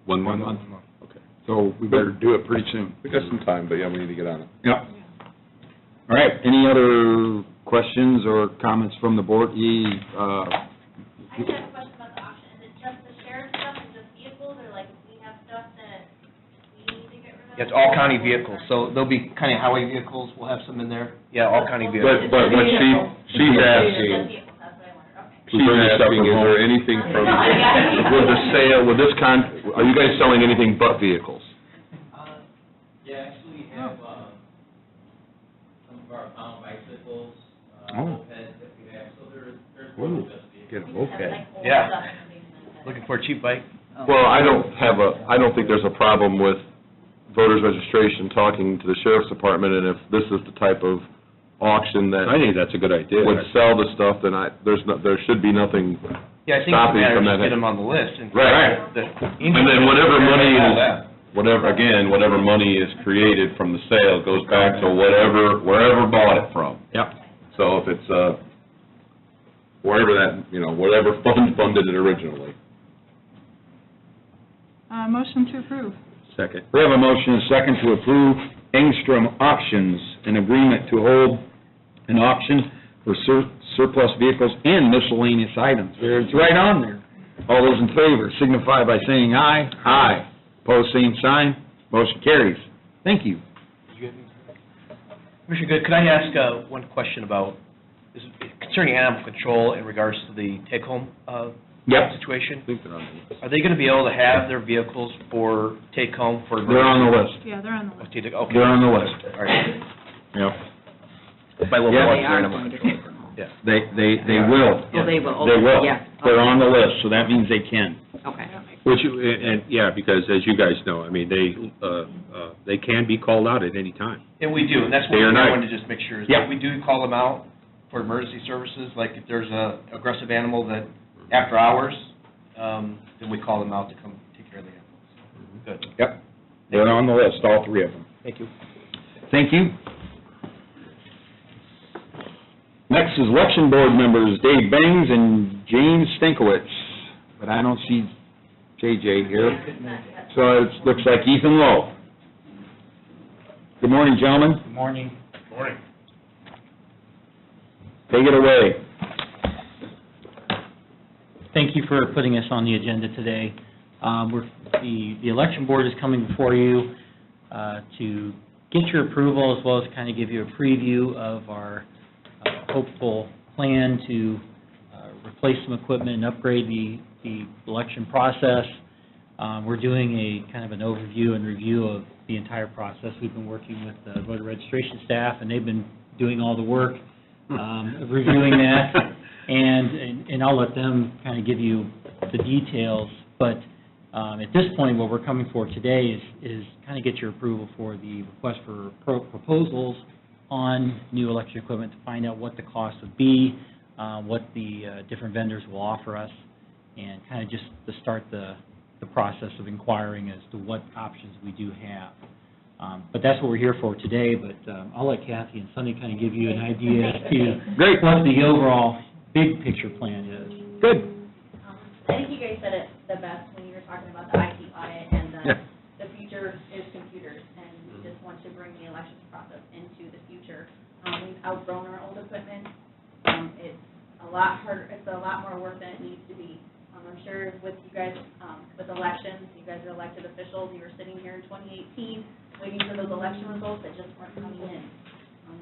1 month. 1 month? Okay. So we better do it pretty soon. We got some time, but yeah, we need to get on it. Yep. All right, any other questions or comments from the board? I just have a question about the auction. Is it just the sheriff's stuff and just vehicles, or like if we have stuff that we need to get rid of? It's all county vehicles, so there'll be county highway vehicles, we'll have some in there. Yeah, all county vehicles. But what she's asking, Just vehicles, that's what I wondered, okay. she's asking, is there anything from, with the sale, with this are you guys selling anything but vehicles? Yeah, actually, we have, some of our found bicycles, Oh. mopeds that we have, so there's more than just vehicles. Get a We just have, moped. like, old Yeah. stuff and things like that. Looking for a cheap bike? Well, I don't think there's a problem with voters registration talking to the sheriff's department, and if this is the type of auction that I think that's a good idea. would sell the stuff, then there should be nothing. Yeah, I think Stopping it's a matter of from just that. get them on the list. And Right. And then whatever money whatever money is created from the sale goes back to wherever bought it from. Yep. So if it's, wherever whatever fund funded it originally. Motion to approve. Second. We have a motion and a second to approve Engstrom Auctions, an agreement to hold an auction for surplus vehicles and miscellaneous items. It's right on there. All those in favor signify by saying aye. Aye. Pose same sign. Motion carries. Thank you. Commissioner Good, could I ask one question about, concerning animal control in regards to the take-home Yep. situation? I think they're on the list. Are they going to be able to have their vehicles for take-home for They're on the list. Yeah, they're on the list. Okay. They're on the list. All right. Yep. My little Yeah. boy's They there are in a going minute. to take them home. Yeah. They will. Oh, they will, They will. yeah. They're on the list, so that means they can. Okay. Which, and, yeah, because as you guys know, I mean, they can be called out at any time. And we do, and that's what Day or I night. wanted to just make sure, is Yeah. that we do call them out for emergency services, like if there's a aggressive animal that, after hours, then we call them out to come take care of the animals. Good. Yep. They're on the list, all three of them. Thank you. Thank you. Next is election board members, Dave Bangs and James Stankowitz, but I don't see JJ here, so it looks like Ethan Lowe. Good morning, gentlemen. Good morning. Morning. Take it away. Thank you for putting us on the agenda today. The election board is coming before you to get your approval, as well as kind of give you a preview of our hopeful plan to replace some equipment and upgrade the election process. We're doing a kind of an overview and review of the entire process. We've been working with the voter registration staff, and they've been doing all the work of reviewing that, and I'll let them kind of give you the details. But at this point, what we're coming for today is kind of get your approval for the request for proposals on new election equipment to find out what the cost would be, what the different vendors will offer us, and kind of just to start the process of inquiring as to what options we do have. But that's what we're here for today, but I'll let Kathy and Sunny kind of give you an idea as to Great. what the overall big picture plan is. Good. I think you guys said it the best when you were talking about the IT audit and the future is computers, and we just want to bring the elections process into the future. We've outgrown our old equipment. It's a lot harder, it's a lot more work than it needs to be. I'm sure with you guys, with elections, you guys are elected officials, you were sitting here in 2018 waiting for those election results that just weren't coming in.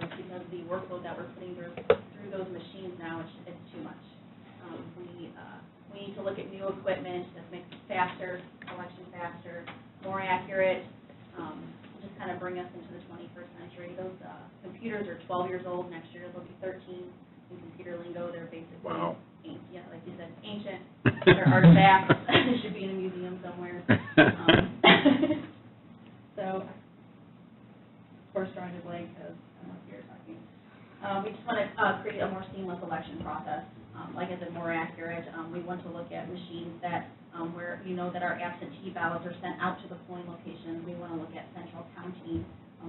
It's because of the workload that we're putting through those machines now, it's too much. We need to look at new equipment that makes it faster, election faster, more accurate, just kind of bring us into the 21st century. Those computers are 12 years old, next year they'll be 13. In computer lingo, they're basically, yeah, like you said, ancient. They're artifacts. They should be in a museum somewhere. So, of course, drawing a blank because I'm up here talking. We just want to create a more seamless election process. Like I said, more accurate. We want to look at machines that where you know that our absentee ballots are sent out to the polling location. We want to look at central counting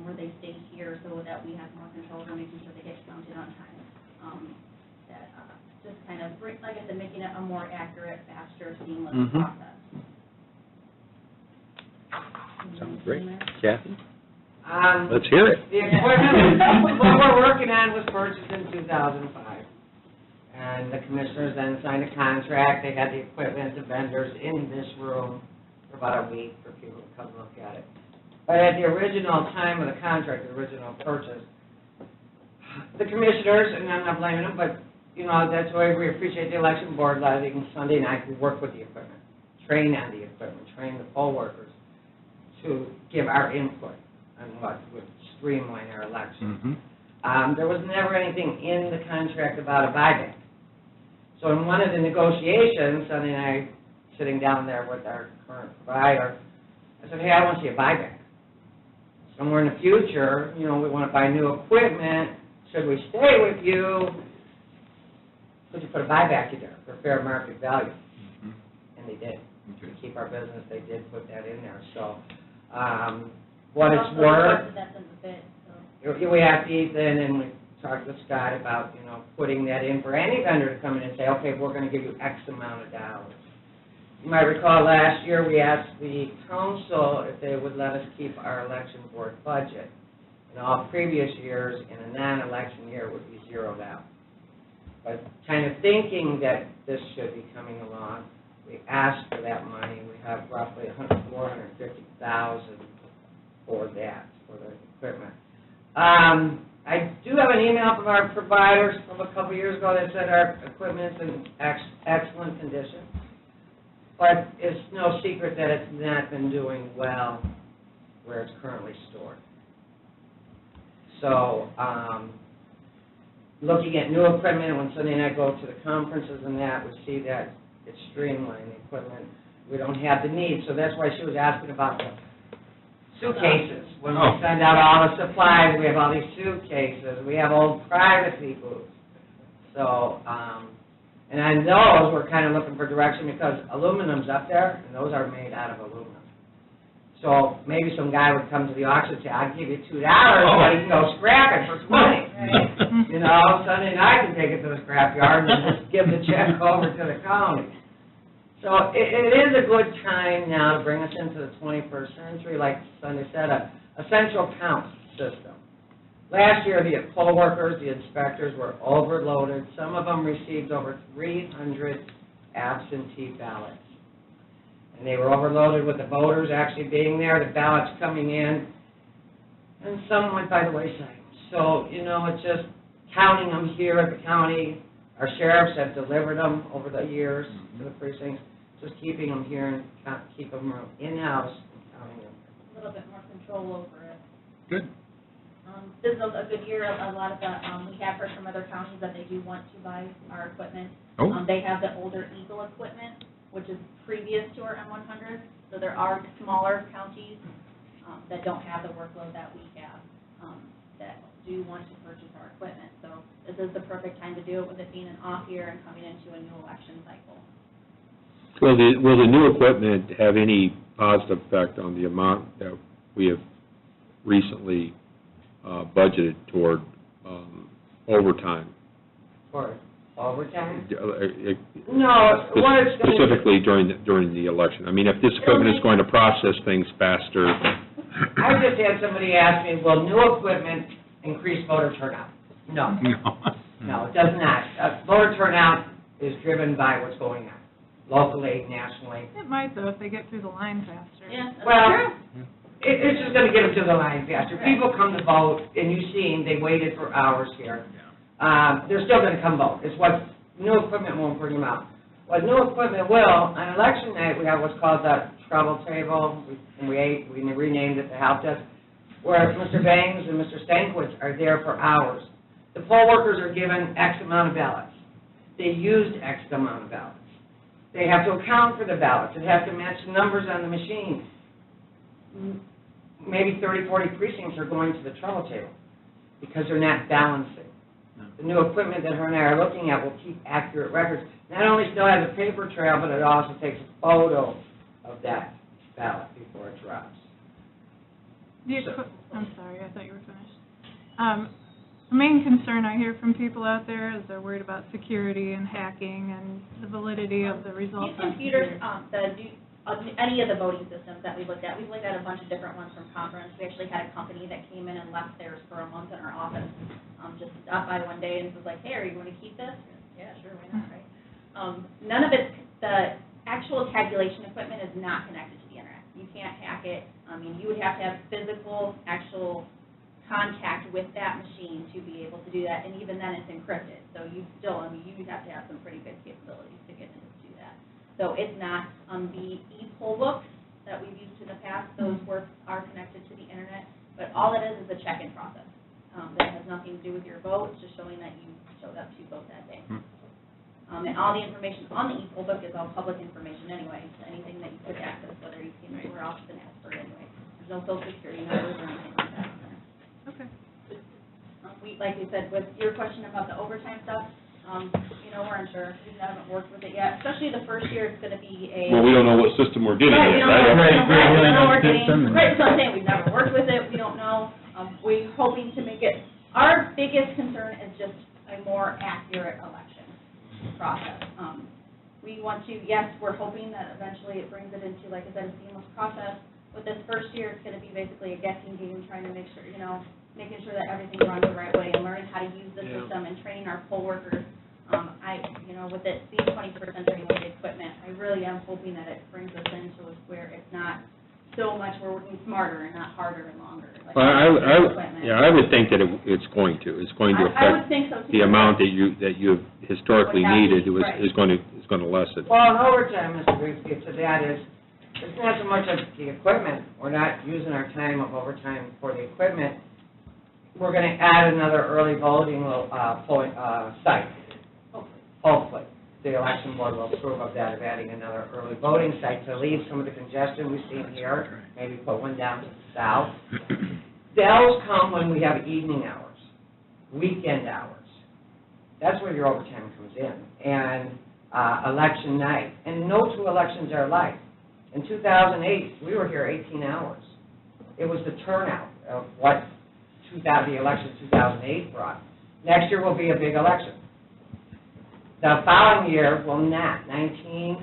where they stay here so that we have more control over making sure they get counted on time. That just kind of, like I said, making it a more accurate, faster, seamless process. Sounds great. Kathy? Let's Let's hear it. The equipment, what we're working on was purchased in 2005. And the commissioners then signed a contract. They had the equipment, the vendors in this room for about a week for people to come look at it. But at the original time of the contract, the original purchase, the commissioners, and I'm not blaming them, but, you know, that's why we appreciate the election board, letting Sunday night we work with the equipment, train on the equipment, train the poll workers to give our input on what would streamline our election. There was never anything in the contract about a buyback. So in one of the negotiations, Sunday and I, sitting down there with our current provider, I said, hey, I want to see a buyback. Somewhere in the future, you know, we want to buy new equipment. Should we stay with you? Could you put a buyback in there for fair market value? And they did. To keep our business, they did put that in there. So, what it's worth. That's in the bid, so. We asked Ethan and we talked with Scott about, you know, putting that in for any vendor to come in and say, okay, we're going to give you X amount of dollars. You might recall last year we asked the council if they would let us keep our election board budget. In all previous years, in a non-election year, it would be zeroed out. But kind of thinking that this should be coming along, we asked for that money. We have roughly $450,000 for that, for the equipment. I do have an email from our providers from a couple years ago that said our equipment's in excellent condition. But it's no secret that it's not been doing well where it's currently stored. So, looking at new equipment, when Sunday and I go to the conferences and that, we see that it's streamlined, the equipment, we don't have the need. So that's why she was asking about the suitcases. When we send out all the supplies, we have all these suitcases, we have old privacy booths. So, and on those, we're kind of looking for direction because aluminum's up there, and those are made out of aluminum. So maybe some guy would come to the auction and say, I'll give you $2, but he can go scrap it for $20. You know, Sunday night can take it to the scrap yard and just give the check over to the county. So it is a good time now to bring us into the 21st century, like Sunday said, a central count system. Last year, the poll workers, the inspectors were overloaded. Some of them received over 300 absentee ballots. And they were overloaded with the voters actually being there, the ballots coming in, and some went by the wayside. So, you know, it's just counting them here at the county. Our sheriffs have delivered them over the years to the precincts, just keeping them here and keep them in-house and counting them. A little bit more control over it. Good. This is a good year. A lot of the, we have heard from other counties that they do want to buy our equipment. Oh. They have the older Eagle equipment, which is previous to our M100. So there are smaller counties that don't have the workload that we have, that do want to purchase our equipment. So this is the perfect time to do it with it being an off year and coming into a new election cycle. Will the new equipment have any positive effect on the amount that we have recently budgeted toward overtime? For overtime? It- No, what it's going to... Specifically during the election. I mean, if this equipment is going to process things faster, I just had somebody ask me, will new equipment increase voter turnout? No. No, it does not. Voter turnout is driven by what's going on, locally, nationally. It might though, if they get through the line faster. Yeah, that's Well, true. it's just going to get them to the line faster. People come to vote, and you've seen, they waited for hours here. They're still going to come vote. It's what new equipment won't bring them out. What new equipment will, on election night, we have what's called the travel table, and we renamed it the help desk, where Mr. Bangs and Mr. Stankwitz are there for hours. The poll workers are given X amount of ballots. They used X amount of ballots. They have to account for the ballots. It has to match the numbers on the machine. Maybe 30, 40 precincts are going to the travel table because they're not balancing. The new equipment that her and I are looking at will keep accurate records. Not only still has a paper trail, but it also takes a photo of that ballot before it drops. I'm sorry, I thought you were finished. The main concern I hear from people out there is they're worried about security and hacking and the validity of the results. These computers, any of the voting systems that we've looked at a bunch of different ones from conference. We actually had a company that came in and left theirs for a month in our office. Just stopped by one day and was like, hey, are you going to keep this? Yeah, sure, why not, right? None of it, the actual tabulation equipment is not connected to the internet. You can't hack it. I mean, you would have to have physical, actual contact with that machine to be able to do that, and even then it's encrypted. So you still, you'd have to have some pretty good capabilities to get in to do that. So it's not, the e-poll books that we've used in the past, those are connected to the internet, but all it is a check-in process. That has nothing to do with your vote, it's just showing that you showed up to vote that day. And all the information on the e-poll book is all public information anyway, so anything that you could access, whether you came to our office and asked for it anyway. There's no social security numbers or anything like that. Okay. Like you said, with your question about the overtime stuff, we're unsure. We haven't worked with it yet, especially the first year. It's going to be a... Well, we don't know what system we're getting Right, we yet, don't know, right? we don't know what we're getting. Right, so I'm saying, we've never worked with it, we don't know. We're hoping to make it, our biggest concern is just a more accurate election process. We want to, yes, we're hoping that eventually it brings it into, like I said, a seamless process. With this first year, it's going to be basically a guessing game, trying to make sure, making sure that everything runs the right way and learning how to use the system and training our poll workers. With it being 21st century with the equipment, I really am hoping that it brings us into where it's not so much, we're working smarter and not harder and longer. Like well, I would think that it's going to. It's going to I would affect think so too. the amount that you have historically Would have to needed be, right. is going to it's going to lessen. Well, in overtime, Mr. Grigsby, to that is, it's not so much of the equipment, we're not using our time of overtime for the equipment. We're gonna add another early voting, site, hopefully. The election board will approve of that, of adding another early voting site to alleviate some of the congestion we've seen here, maybe put one down to the south. Those come when we have evening hours, weekend hours. That's where your overtime comes in, and election night. And no two elections are alike. In 2008, we were here 18 hours. It was the turnout of what the election 2008 brought. Next year will be a big election. The following year will not. 19,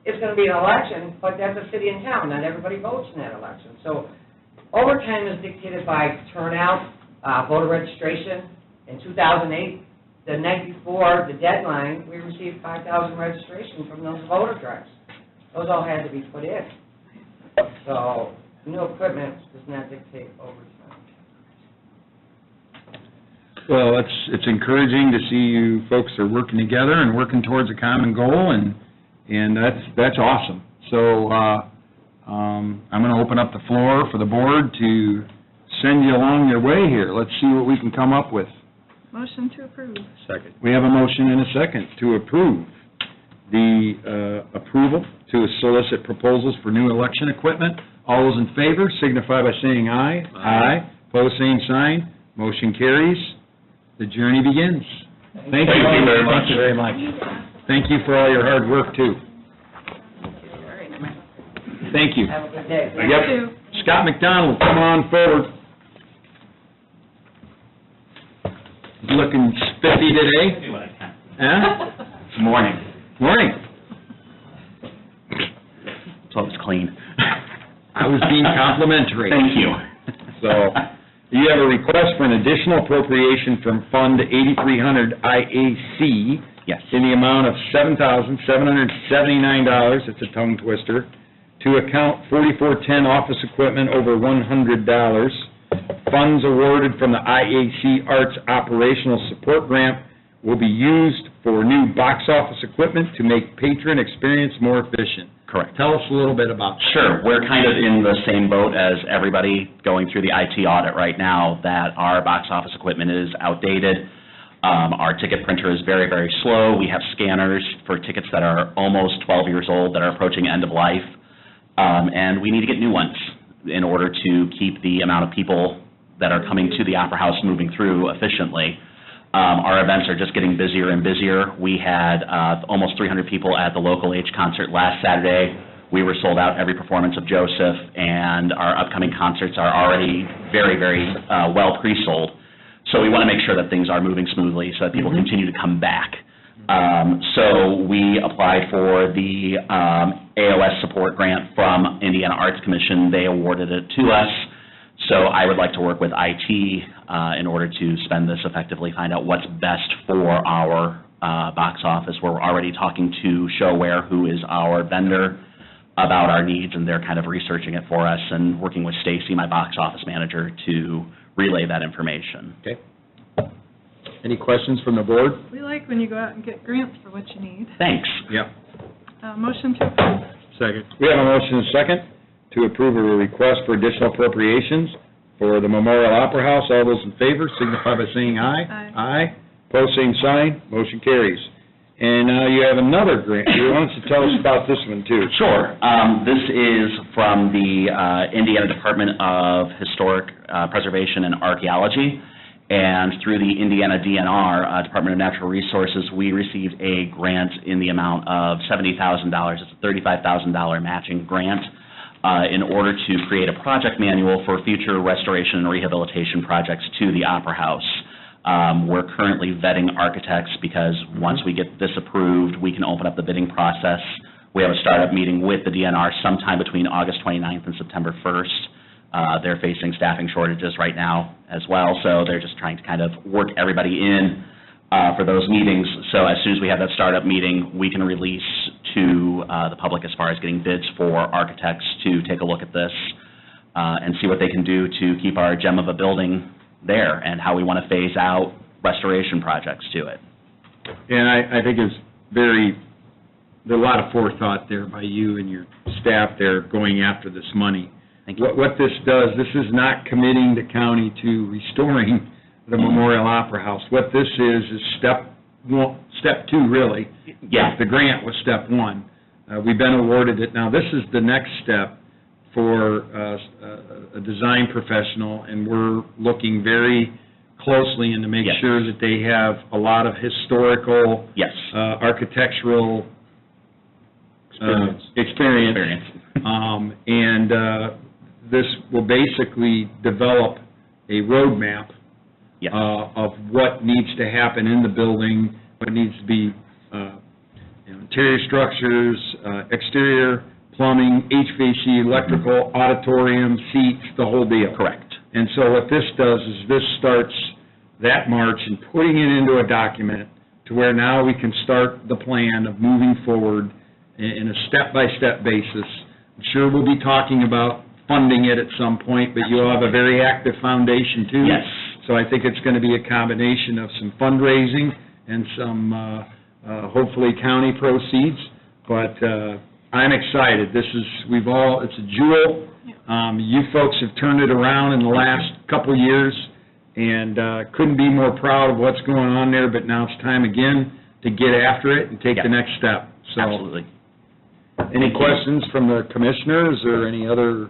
it's going to be an election, but that's a city and town. Not everybody votes in that election. So overtime is dictated by turnout, voter registration. In 2008, the night before the deadline, we received 5,000 registrations from those voter drives. Those all had to be put in. So new equipment does not dictate overtime. Well, it's encouraging to see you folks are working together and working towards a common goal, and that's awesome. So I'm going to open up the floor for the board to send you along your way here. Let's see what we can come up with. Motion to approve. Second. We have a motion and a second to approve the approval to solicit proposals for new election equipment. All those in favor signify by saying aye. Aye. Pose same sign. Motion carries. The journey begins. Thank you very much. Thank you very much. Thank you for all your hard work, too. Thank you. Have a good day. Yep. Scott McDonald, come on forward. Looking spiffy today? Do what I can. Huh? Morning. Morning. So it's clean. I was being complimentary. Thank you. So, you have a request for an additional appropriation from Fund 8300 IAC. Yes. In the amount of $7,779, it's a tongue twister, to account 4410 office equipment over $100. Funds awarded from the IAC Arts Operational Support Grant will be used for new box office equipment to make patron experience more efficient. Correct. Tell us a little bit about that. Sure. We're kind of in the same boat as everybody going through the IT audit right now, that our box office equipment is outdated. Our ticket printer is very, very slow. We have scanners for tickets that are almost 12 years old that are approaching end of life. And we need to get new ones in order to keep the amount of people that are coming to the Opera House moving through efficiently. Our events are just getting busier and busier. We had almost 300 people at the Local H concert last Saturday. We were sold out every performance of Joseph, and our upcoming concerts are already very, very well pre-sold. So we want to make sure that things are moving smoothly so that people continue to come back. So we applied for the AOS support grant from Indiana Arts Commission. They awarded it to us. So I would like to work with IT in order to spend this effectively, find out what's best for our box office. We're already talking to Showware, who is our vendor, about our needs, and they're kind of researching it for us and working with Stacy, my box office manager, to relay that information. Okay. Any questions from the board? We like when you go out and get grants for what you need. Thanks. Yep. Motion to approve. Second. We have a motion and a second to approve a request for additional appropriations for the Memorial Opera House. All those in favor signify by saying aye. Aye. Aye. Pose same sign. Motion carries. And now you have another grant. You want to tell us about this one, too? Sure. This is from the Indiana Department of Historic Preservation and Archaeology, and through the Indiana DNR, Department of Natural Resources, we received a grant in the amount of $70,000. It's a $35,000 matching grant in order to create a project manual for future restoration and rehabilitation projects to the Opera House. We're currently vetting architects because once we get this approved, we can open up the bidding process. We have a startup meeting with the DNR sometime between August 29th and September 1st. They're facing staffing shortages right now as well, so they're just trying to kind of work everybody in for those meetings. So as soon as we have that startup meeting, we can release to the public as far as getting bids for architects to take a look at this and see what they can do to keep our gem of a building there and how we want to phase out restoration projects to it. And I think it's very there's a lot of forethought there by you and your staff there going after this money. Thank you. What this does, this is not committing the county to restoring the Memorial Opera House. What this is step two, really. Yeah. The grant was step one. We've been awarded it. Now, this is the next step for a design professional, and we're looking very closely and to make Yes. sure that they have a lot of historical, Yes. architectural experience. And this will basically develop a roadmap Yes. of what needs to happen in the building, what needs to be, interior structures, exterior, plumbing, HVAC, electrical, auditorium, seats, the whole deal. Correct. And so what this does is this starts that march and putting it into a document to where now we can start the plan of moving forward in a step-by-step basis. I'm sure we'll be talking about funding it at some point, but you'll have a very active foundation too. Yes. So I think it's going to be a combination of some fundraising and some, hopefully, county proceeds. But I'm excited. It's a jewel. You folks have turned it around in the last couple of years, and couldn't be more proud of what's going on there, but now it's time again to get after it and take the next step. So, Absolutely. any questions from the commissioners or any other?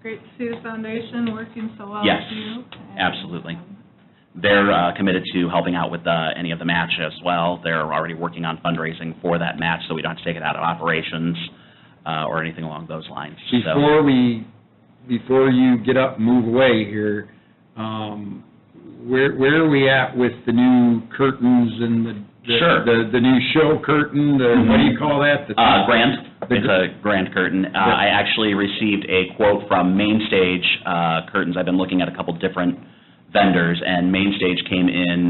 Great to see the foundation working so well Yes, with you. And, absolutely. They're committed to helping out with any of the match as well. They're already working on fundraising for that match, so we don't have to take it out of operations or anything along those lines. Before you get up and move away here, where are we at with the new curtains and Sure. the new show curtain, what do you call that? Grand. It's a grand curtain. I actually received a quote from Mainstage Curtains. I've been looking at a couple different vendors, and Mainstage came in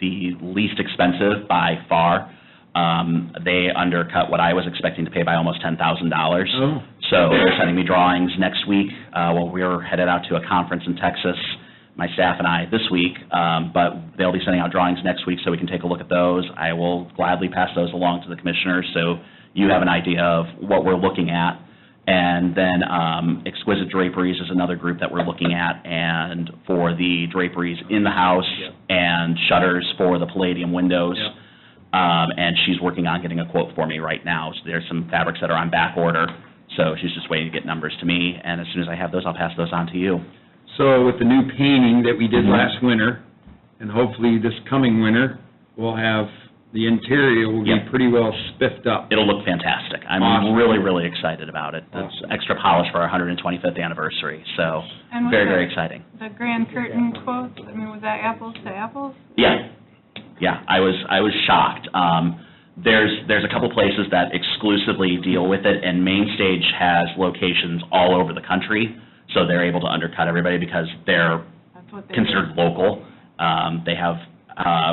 the least expensive by far. They undercut what I was expecting to pay by almost $10,000. Oh. So they're sending me drawings next week. We're headed out to a conference in Texas, my staff and I, this week, but they'll be sending out drawings next week so we can take a look at those. I will gladly pass those along to the commissioners so you have an idea of what we're looking at. And then Exquisite Draperies is another group that we're looking at, and for the draperies in the house and shutters for the Palladium windows. And she's working on getting a quote for me right now. So there's some fabrics that are on back order, so she's just waiting to get numbers to me, and as soon as I have those, I'll pass those on to you. So with the new painting that we did last winter, and hopefully this coming winter, we'll have, the interior will be pretty well spiffed up. It'll look fantastic. I'm Awesome. really, really excited about it. It's extra polish for our 125th anniversary, so And was very, that very exciting. The grand curtain quotes, I mean, was that apples to apples? Yeah, I was shocked. There's a couple places that exclusively deal with it, and Mainstage has locations all over the country, so they're able to undercut everybody because they're That's what they considered local. They have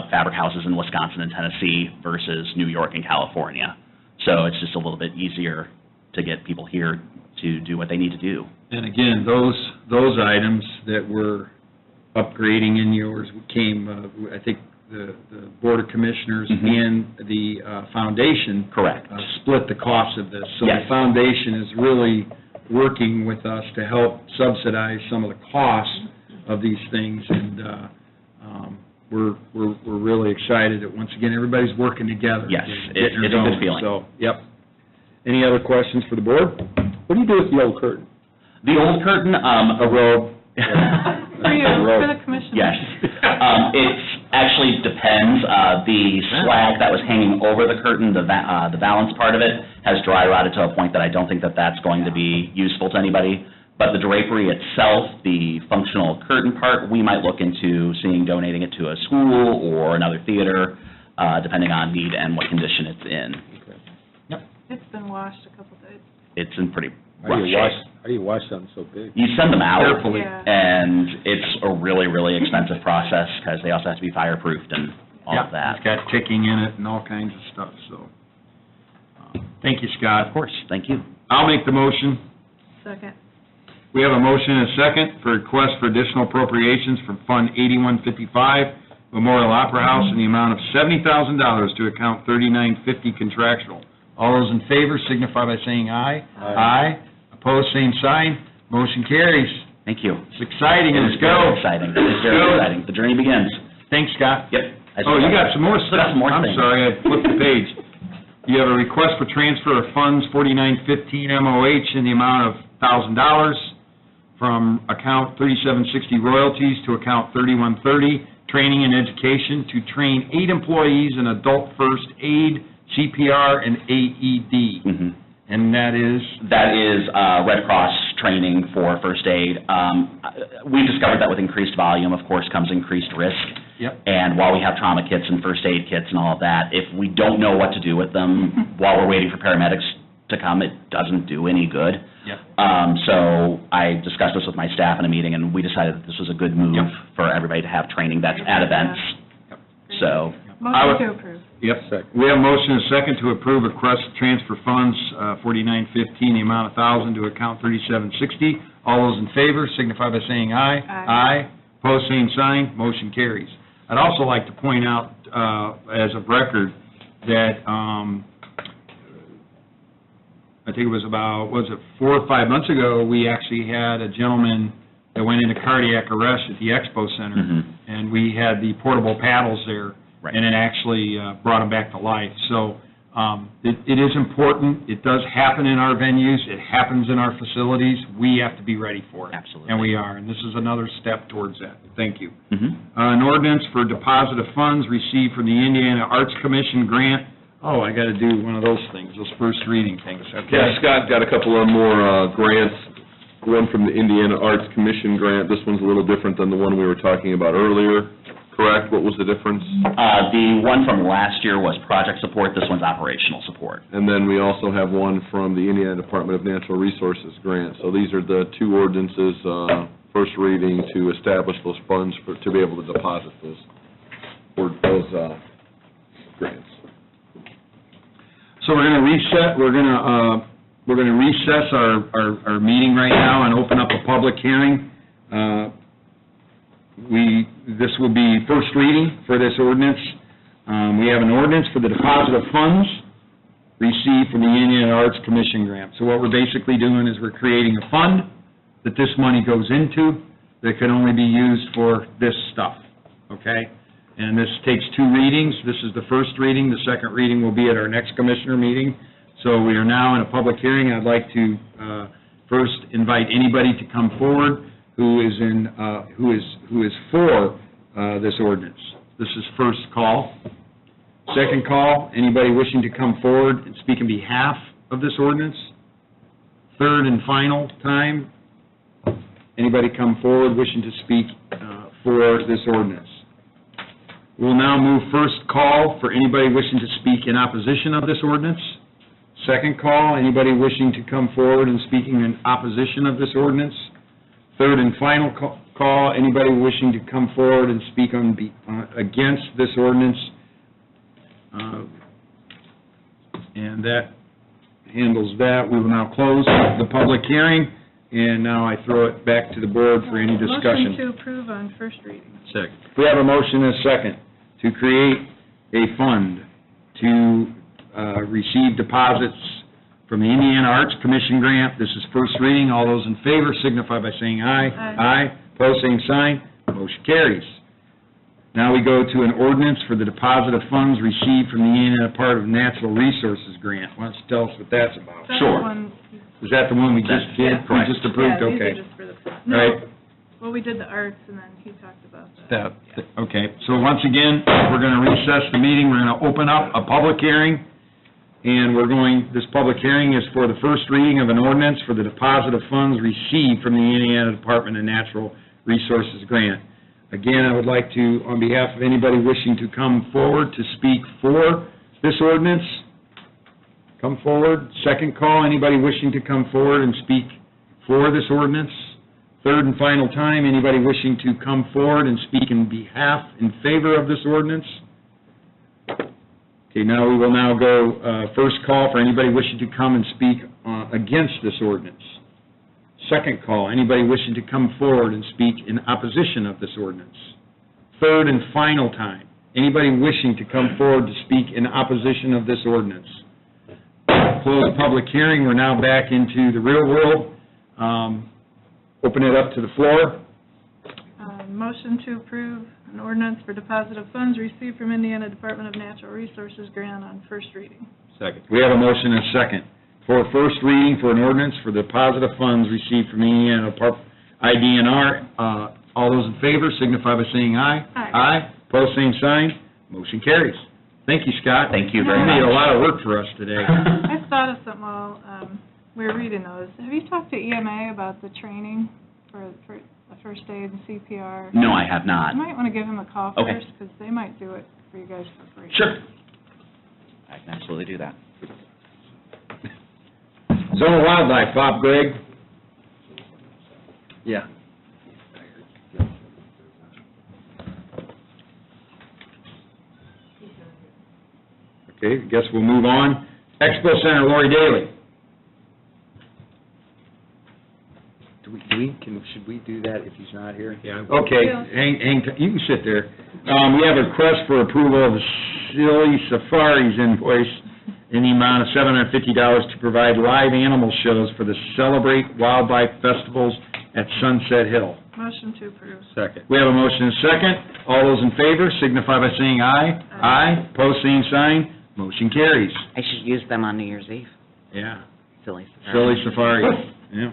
fabric houses in Wisconsin and Tennessee versus New York and California, so it's just a little bit easier to get people here to do what they need to do. And again, those items that we're upgrading in yours came, I think, the Board of Commissioners and the foundation. Correct. Split the cost of this. So Yes. the foundation is really working with us to help subsidize some of the costs of these things, and we're really excited that, once again, everybody's working together. Yes, getting her it's a good going. feeling. So, yep. Any other questions for the board? What do you do with the old curtain? The old curtain, a robe. For you, for the commissioners. Yes. It actually depends. The slag that was hanging over the curtain, the valance part of it, has dry rotted to a point that I don't think that that's going to be useful to anybody. But the drapery itself, the functional curtain part, we might look into donating it to a school or another theater, depending on need and what condition it's in. It's been washed a couple days. It's in pretty rough shape. How do you wash something so big? You send them out, Carefully. Yeah. and it's a really, really expensive process because they also have to be fireproofed and all of that. It's got ticking in it and all kinds of stuff, so. Thank you, Scott. Of course, thank you. I'll make the motion. Second. We have a motion and a second for request for additional appropriations from Fund 8155 Memorial Opera House in the amount of $70,000 to account 3950 contractual. All those in favor signify by saying aye. Aye. Opposed, same sign. Motion carries. Thank you. It's exciting, It let's is very go. exciting. It is very Go. exciting. The journey begins. Thanks, Scott. Yep. Oh, you got some more Got stuff. some more I'm things. sorry, I flipped the page. You have a request for transfer of funds, 4915 MOH, in the amount of $1,000 from account 3760 royalties to account 3130, training and education, to train 8 employees in adult first aid, CPR, and AED. Mhm. And that is? That is Red Cross training for first aid. We discovered that with increased volume, of course, comes increased risk. Yep. And while we have trauma kits and first aid kits and all of that, if we don't know what to do with them while we're waiting for paramedics to come, it doesn't do any good. Yep. So I discussed this with my staff in a meeting, and we decided that this was a good move Yep. for everybody to have training that's at events. Yep. So, Motion to approve. Yep. We have a motion and a second to approve request to transfer funds, 4915, the amount of $1,000 to account 3760. All those in favor signify by saying aye. Aye. Pose same sign, motion carries. I'd also like to point out, as of record, that, I think it was about, 4 or 5 months ago, we actually had a gentleman that went into cardiac arrest at the Expo Center, Mhm. and we had the portable paddles there, Right. and it actually brought him back to life. So it is important. It does happen in our venues. It happens in our facilities. We have to be ready for it. Absolutely. And we are, and this is another step towards that. Thank you. mhm. An ordinance for deposit of funds received from the Indiana Arts Commission grant. Oh, I got to do one of those things, those first reading things, okay? Yeah, Scott got a couple of more grants, one from the Indiana Arts Commission grant. This one's a little different than the one we were talking about earlier, correct? What was the difference? The one from last year was project support, this one's operational support. And then we also have one from the Indiana Department of Natural Resources grant. So these are the two ordinances, first reading to establish those funds to be able to deposit those grants. So we're going to recess our meeting right now and open up a public hearing. This will be first reading for this ordinance. We have an ordinance for the deposit of funds received from the Indiana Arts Commission grant. So what we're basically doing is we're creating a fund that this money goes into that can only be used for this stuff, okay? And this takes 2 readings. This is the first reading. The second reading will be at our next commissioner meeting. So we are now in a public hearing. I'd like to first invite anybody to come forward who is for this ordinance. This is first call. Second call, anybody wishing to come forward and speak in behalf of this ordinance. Third and final time, anybody come forward wishing to speak for this ordinance. We'll now move first call for anybody wishing to speak in opposition of this ordinance. Second call, anybody wishing to come forward and speaking in opposition of this ordinance. Third and final call, anybody wishing to come forward and speak against this ordinance. And that handles that. We will now close the public hearing, and now I throw it back to the board for any discussion. Motion to approve on first reading. Second. We have a motion and a second to create a fund to receive deposits from the Indiana Arts Commission grant. This is first reading. All those in favor signify by saying aye. Aye. Pose same sign. Motion carries. Now we go to an ordinance for the deposit of funds received from the Indiana Department of Natural Resources grant. Why don't you tell us what that's about? Second Sure. one, Is that the one we just did? Yeah, correct. We just approved? yeah, these Okay. are just for the, Right. no, well, we did the arts, and then he talked about that. Okay, so once again, we're going to recess the meeting, we're going to open up a public hearing, and this public hearing is for the first reading of an ordinance for the deposit of funds received from the Indiana Department of Natural Resources grant. Again, I would like to, on behalf of anybody wishing to come forward to speak for this ordinance, come forward. Second call, anybody wishing to come forward and speak for this ordinance. Third and final time, anybody wishing to come forward and speak in favor of this ordinance. Okay, now we will now go, first call for anybody wishing to come and speak against this ordinance. Second call, anybody wishing to come forward and speak in opposition of this ordinance. third and final time. Anybody wishing to come forward to speak in opposition of this ordinance? Close the public hearing, we're now back into the real world. Open it up to the floor. Motion to approve an ordinance for deposit of funds received from Indiana Department of Natural Resources grant on first reading. Second. We have a motion and a second for first reading for an ordinance for deposit of funds received from Indiana IDNR. All those in favor signify by saying aye. Aye. Aye, pose same sign, motion carries. Thank you, Scott. Thank you very You made a much. lot of work for us today. I thought of something while we were reading those. Have you talked to EMA about the training for the first aid and CPR? No, I have not. You might want to give them a call Okay. first, because they might do it for you guys for free. Sure. I can absolutely do that. Zone of Wildlife, Bob Gregg. Yeah. Okay, I guess we'll move on. Expo Center, Lori Daly. Should we do that if he's not here? Yeah. Okay, you can sit there. We have a request for approval of the Silly Safaris invoice in the amount of $750 to provide live animal shows for the Celebrate Wildlife Festivals at Sunset Hill. Motion to approve. Second. We have a motion and a second. All those in favor signify by saying aye. Aye. Pose same sign. Motion carries. I should use them on New Year's Eve, Yeah. silly. Silly Safaris. Yeah.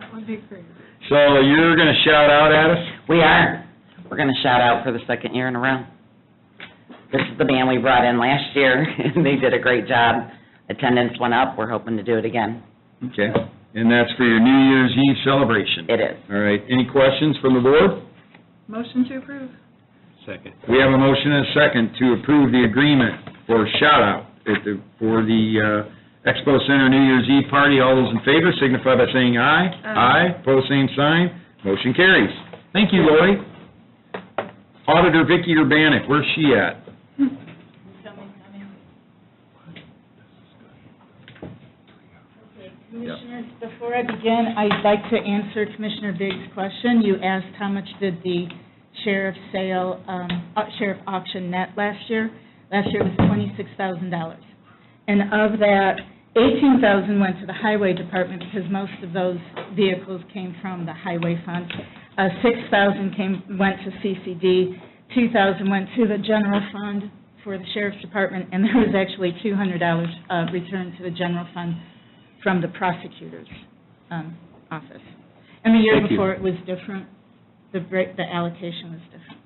That would be great. So you're going to shout out at us? We are. We're going to shout out for the second year in a row. This is the band we brought in last year, and they did a great job. Attendance went up. We're hoping to do it again. Okay. And that's for your New Year's Eve celebration? It is. All right. Any questions from the board? Motion to approve. Second. We have a motion and a second to approve the agreement for shout-out for the Expo Center New Year's Eve party. All those in favor signify by saying aye. Aye. Pose same sign. Motion carries. Thank you, Lori. Auditor Vicki Urbanek, where's she at? Commissioners, before I begin, I'd like to answer Commissioner Biggs' question. You asked how much did the sheriff auction net last year. Last year was $26,000. And of that, $18,000 went to the highway department because most of those vehicles came from the highway fund. $6,000 went to CCD, $2,000 went to the general fund for the sheriff's department, and there was actually $200 returned to the general fund from the prosecutor's office. And the year Thank you. before, it was different. The allocation was different.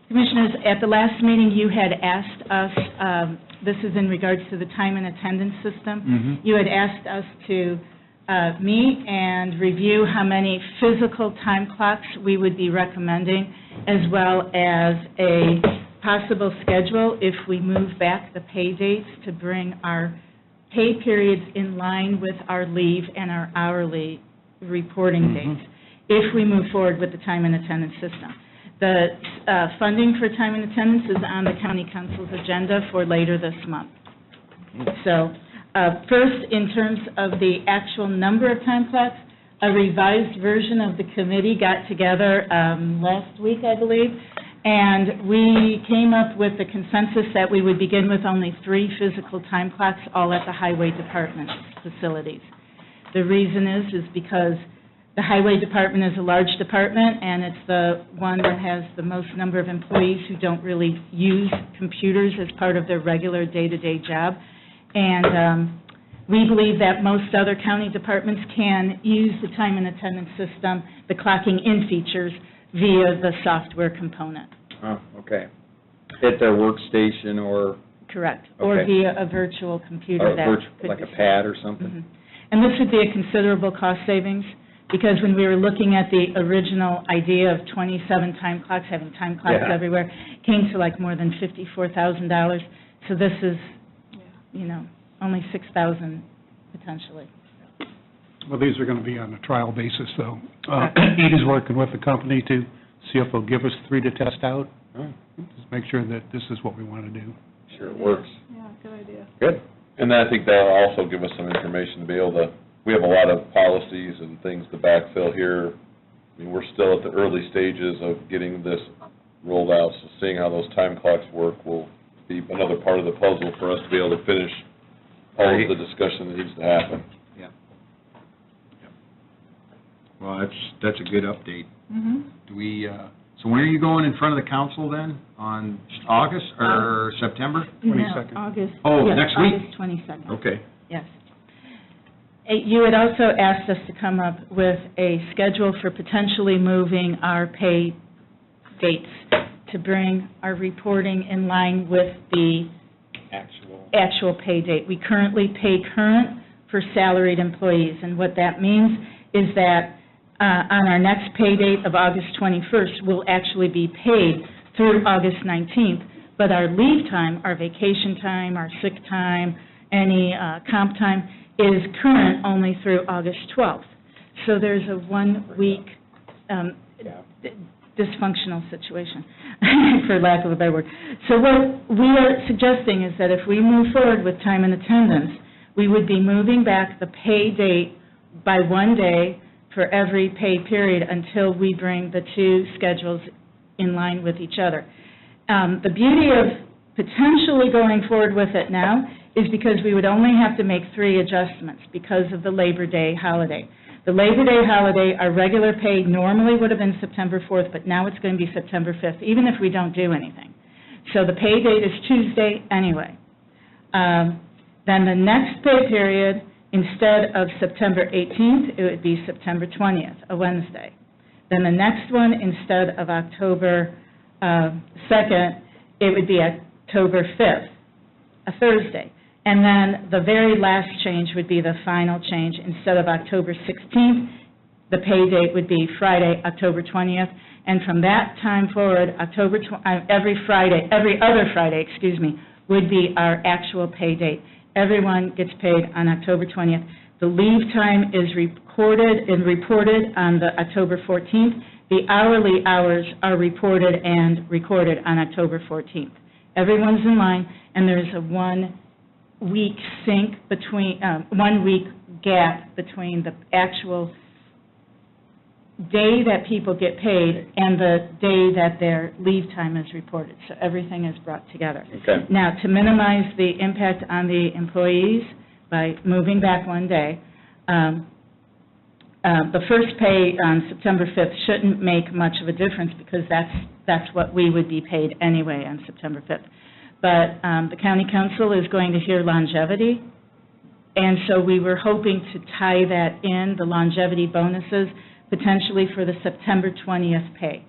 Commissioners, at the last meeting, you had asked us, this is in regards to the time and attendance system, you had asked us to meet and review how many physical time clocks we would be recommending, as well as a possible schedule if we move back the pay dates to bring our pay periods in line with our leave and our hourly reporting dates, if we move forward with the time and attendance system. The funding for time and attendance is on the county council's agenda for later this month. So, first, in terms of the actual number of time clocks, a revised version of the committee got together last week, I believe, and we came up with the consensus that we would begin with only 3 physical time clocks, all at the highway department facilities. The reason is because the highway department is a large department, and it's the one that has the most number of employees who don't really use computers as part of their regular day-to-day job. And we believe that most other county departments can use the time and attendance system, the clocking in features, via the software component. Oh, okay. At their workstation or? Correct. Or Okay. via a virtual computer that could like a be- pad or something? Mhm. And this would be a considerable cost savings, because when we were looking at the original idea of 27 time clocks, having time clocks Yeah. everywhere, came to like more than $54,000. So this is, only $6,000 potentially. Well, these are going to be on a trial basis, though. Edie's working with the company to see if they'll give us 3 to test out. Oh. Just make sure that this is what we want to do. Sure, it works. Yeah, good idea. Good. And I think that'll also give us some information to be able to, we have a lot of policies and things to backfill here I mean, we're still at the early stages of getting this rolled out, so seeing how those time clocks work will be another part of the puzzle for us to be able to finish all of the discussion that needs to happen. Well, that's a good update. Mhm. Do we, so when are you going in front of the council then? On August or September? No, 22nd. August. Oh, yes, next week? August 22nd. Okay. Yes. You had also asked us to come up with a schedule for potentially moving our pay dates to bring our reporting in line with the actual pay date. We currently pay current for salaried employees, and what that means is that on our next pay date of August 21st, we'll actually be paid through August 19th, but our leave time, our vacation time, our sick time, any comp time, is current only through August 12th. So there's a one-week dysfunctional situation, for lack of a better word. So what we are suggesting is that if we move forward with time and attendance, we would be moving back the pay date by 1 day for every pay period until we bring the two schedules in line with each other. The beauty of potentially going forward with it now is because we would only have to make 3 adjustments because of the Labor Day holiday. The Labor Day holiday, our regular pay normally would have been September 4th, but now it's going to be September 5th, even if we don't do anything. So the pay date is Tuesday anyway. Then the next pay period, instead of September 18th, it would be September 20th, a Wednesday. Then the next one, instead of October 2nd, it would be October 5th, a Thursday. And then the very last change would be the final change. Instead of October 16th, the pay date would be Friday, October 20th. And from that time forward, every other Friday, would be our actual pay date. Everyone gets paid on October 20th. The leave time is recorded and reported on the October 14th. The hourly hours are reported and recorded on October 14th. Everyone's in line, and there's a 1 week sync between, 1 week gap between the actual day that people get paid and the day that their leave time is reported. So everything is brought together. Okay. Now, to minimize the impact on the employees by moving back 1 day, the first pay on September 5th shouldn't make much of a difference because that's what we would be paid anyway on September 5th. But the county council is going to hear longevity, and so we were hoping to tie that in, the longevity bonuses, potentially for the September 20th pay.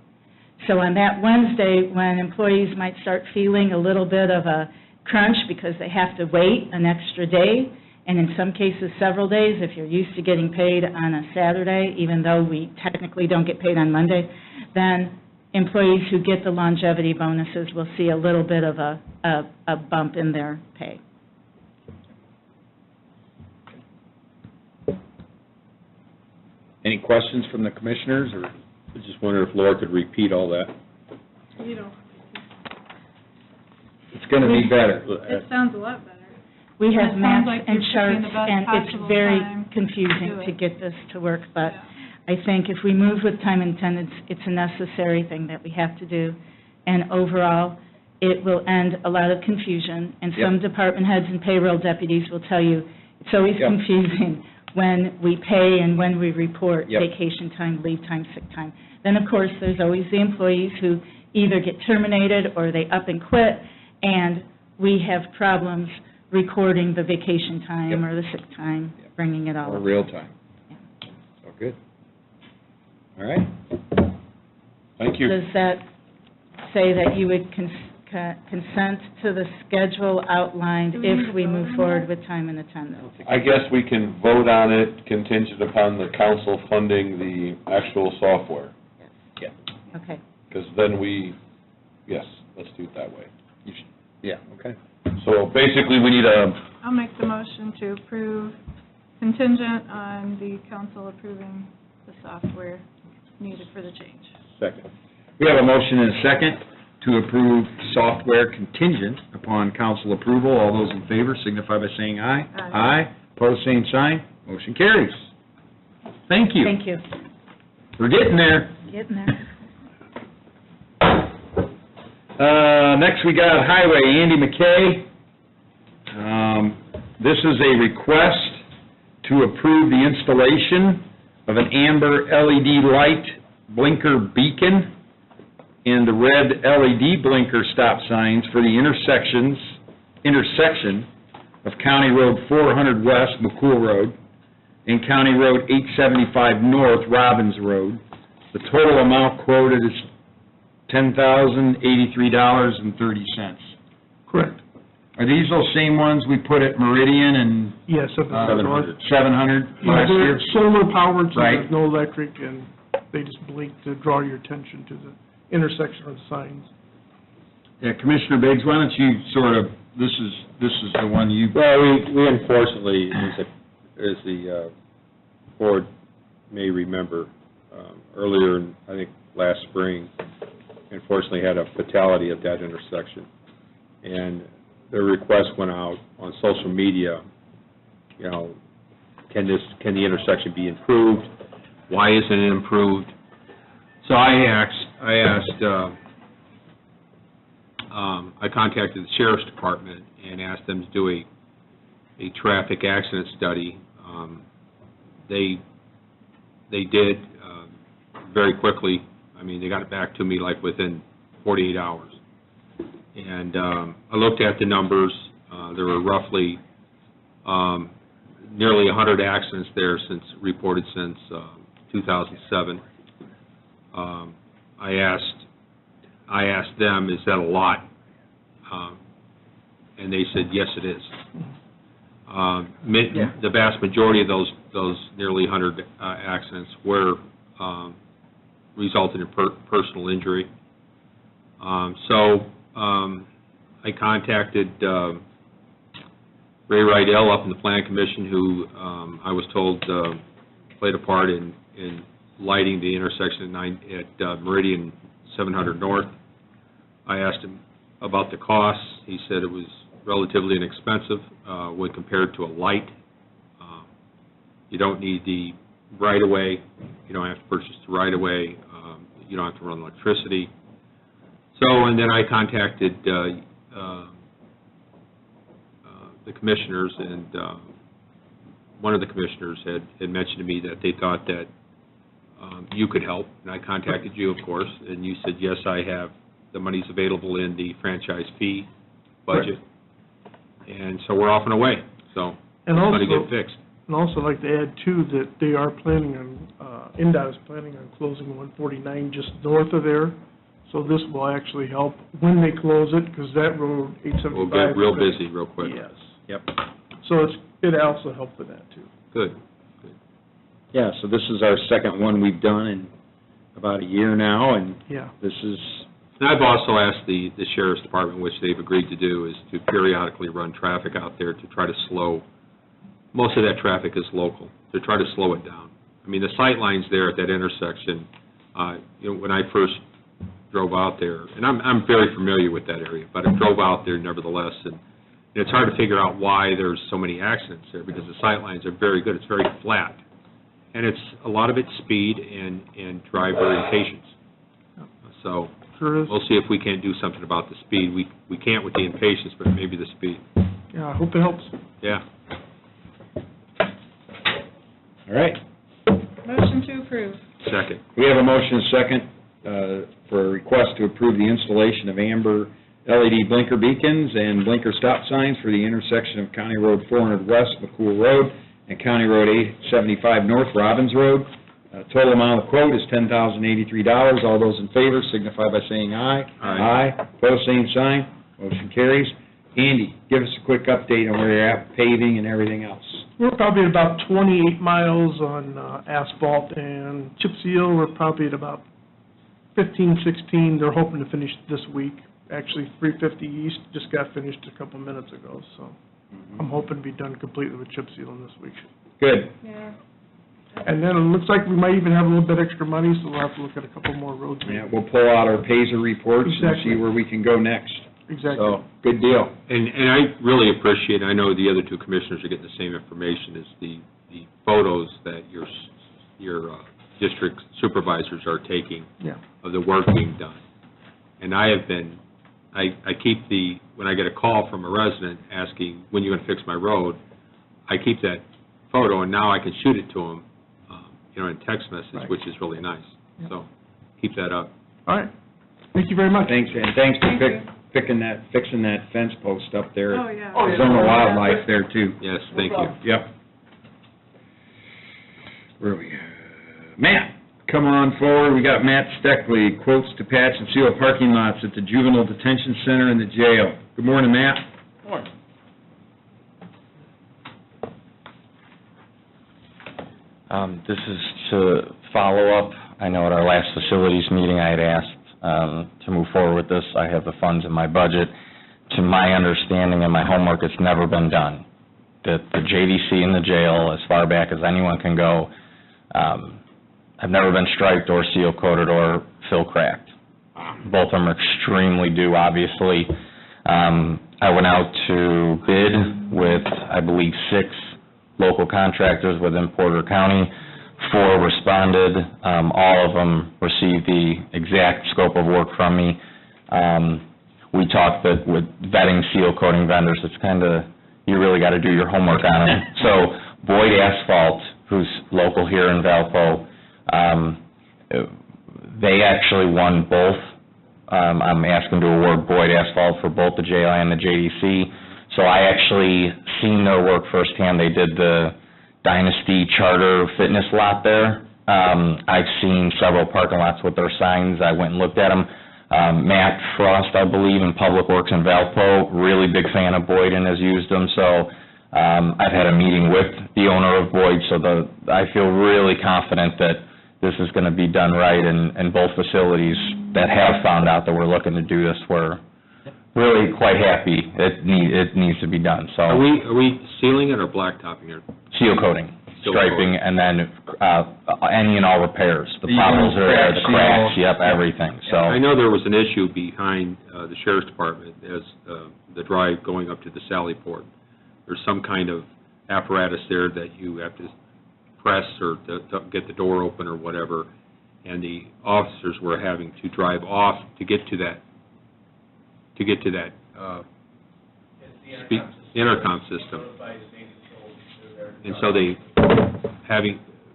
So on that Wednesday, when employees might start feeling a little bit of a crunch because they have to wait an extra day, and in some cases several days, if you're used to getting paid on a Saturday, even though we technically don't get paid on Monday, then employees who get the longevity bonuses will see a little bit of a bump in their pay. Any questions from the commissioners, or? I just wonder if Laura could repeat all that. You know, It's going to be better. it sounds a lot better. We have It sounds maps like and you're charts, picking the best and it's possible very time to confusing do to it. get this to work, but Yeah. I think if we move with time and attendance, it's a necessary thing that we have to do, and overall, it will end a lot of confusion, and some Yep. department heads and payroll deputies will tell you, it's always Yep. confusing when we pay and when we report Yep. vacation time, leave time, sick time. Then, of course, there's always the employees who either get terminated or they up and quit, and we have problems recording the vacation time Yep. or the sick time, bringing it all Or up. real time. Yeah. So, good. All right. Thank you. Does that say that you would consent to the schedule outlined Do we need if to we vote move on forward that? with time and attendance? I guess we can vote on it contingent upon the council funding the actual software, Okay. because then yes, let's do it that way. Yeah, okay. So basically, we need I'll make the motion to approve contingent on the council approving the software needed for the change. Second. We have a motion and a second to approve software contingent upon council approval. All those in favor signify by saying aye. Aye. Aye. Pose same sign. Motion carries. Thank you. Thank you. We're getting there. Getting there. Next, we got Highway, Andy McKay. This is a request to approve the installation of an amber LED light blinker beacon and the red LED blinker stop signs for the intersection of County Road 400 West, McCool Road, and County Road 875 North, Robbins Road. The total amount quoted is $10,083.30. Correct. Are these those same ones we put at Meridian and? Yes, up at the north. 700 last year? They're solar powered, so Right. there's no electric, and they just blink to draw your attention to the intersection of the signs. Yeah, Commissioner Biggs, why don't you sort of, this is the one you... Well, we unfortunately, as the board may remember, earlier, I think last spring, unfortunately had a fatality at that intersection. And the request went out on social media, you know, can the intersection be improved? Why isn't it improved? So I contacted the Sheriff's Department and asked them to do a traffic accident study. They did very quickly. I mean, they got it back to me like within 48 hours. And I looked at the numbers. There were roughly nearly 100 accidents there reported since 2007. I asked them, is that a lot? And they said, yes, it is. The vast majority of those nearly 100 accidents were resulted in personal injury. So I contacted Ray Rydell up in the Plan Commission, who I was told played a part in lighting the intersection at Meridian 700 North. I asked him about the costs. He said it was relatively inexpensive when compared to a light. You don't need the right-of-way. You don't have to purchase the right-of-way. You don't have to run electricity. So, and then I contacted the commissioners, and one of the commissioners had mentioned to me that they thought that you could help, and I contacted you, of course, and you said, yes, I have the monies available in the franchise fee budget, and so we're off and away, so it's going to get fixed. And also I'd like to add, too, that they are planning on, NDOT is planning on closing 149 just north of there, so this will actually help when they close it, because that road, 875... We'll get real busy real quick. Yes. Yep. So it also helped with that, too. Good. Yeah, so this is our second one we've done in about a year now, and Yeah. this is... And I've also asked the Sheriff's Department, which they've agreed to do, is to periodically run traffic out there to try to slow, most of that traffic is local, to try to slow it down. I mean, the sight lines there at that intersection, when I first drove out there, and I'm very familiar with that area, but I drove out there nevertheless, and it's hard to figure out why there's so many accidents there, because the sight lines are very good, it's very flat, and it's a lot of it's speed and driver impatience. So Sure is. we'll see if we can't do something about the speed. We can't with the impatience, but maybe the speed. Yeah, I hope it helps. Yeah. All right. Motion to approve. Second. We have a motion and second for a request to approve the installation of amber LED blinker beacons and blinker stop signs for the intersection of County Road 400 West, McCool Road, and County Road 875 North, Robbins Road. Total amount of the quote is $10,083. All those in favor signify by saying aye. Aye. Opposed, same sign. Motion carries. Andy, give us a quick update on where you're at, paving and everything else. We're probably at about 28 miles on asphalt, and chip seal, we're probably at about 15, 16. They're hoping to finish this week. Actually, 350 East just got finished a couple minutes ago, so I'm hoping to be done completely with chip sealing this week. Good. Yeah. And then it looks like we might even have a little bit extra money, so we'll have to look at a couple more roads. Yeah, we'll pull out our PASER reports and Exactly. see where we can go next. Exactly. So, good deal. And I really appreciate, I know the other two commissioners are getting the same information, is the photos that your district supervisors are taking Yeah. of the work being done. And I have been, I keep when I get a call from a resident asking, when you going to fix my road, I keep that photo, and now I can shoot it to them, in text message, Right. which is really nice. Yeah. So, keep that up. All right. Thank you very much. Thanks, and thanks for Thank you. fixing that fence post up there. Oh, yeah. Oh, yeah. There's no wildlife there, too. Yes, thank you. Yep. Where are we? Matt, come on forward. We got Matt Steckley, quotes to patch and seal parking lots at the Juvenile Detention Center and the jail. Good morning, Matt. This is to follow up. I know at our last facilities meeting, I had asked to move forward with this. I have the funds in my budget. To my understanding and my homework, it's never been done. That the JDC in the jail, as far back as anyone can go, have never been striped or seal coated or fill cracked. Both of them are extremely due, obviously. I went out to bid with, I believe, 6 local contractors within Porter County. 4 responded. All of them received the exact scope of work from me. We talked that with vetting seal coating vendors, it's kind of, you really got to do your homework on them. So Boyd Asphalt, who's local here in Valpo, they actually won both. I'm asking to award Boyd Asphalt for both the jail and the JDC. So I actually seen their work firsthand. They did the Dynasty Charter Fitness lot there. I've seen several parking lots with their signs. I went and looked at them. Matt Frost, I believe, in Public Works in Valpo, really big fan of Boyd and has used them. So I've had a meeting with the owner of Boyd, so I feel really confident that this is going to be done right, and both facilities that have found out that we're looking to do this were really quite happy. It needs to be done, so. Are we sealing it or blacktopping it? Seal coating, Seal striping, coating. and then any and all repairs. The potholes are there, the cracks, yep, everything, so. I know there was an issue behind the sheriff's department as the drive going up to the Sally Port. There's some kind of apparatus there that you have to press or to get the door open or whatever, and the officers were having to drive off to get to that intercom system. And so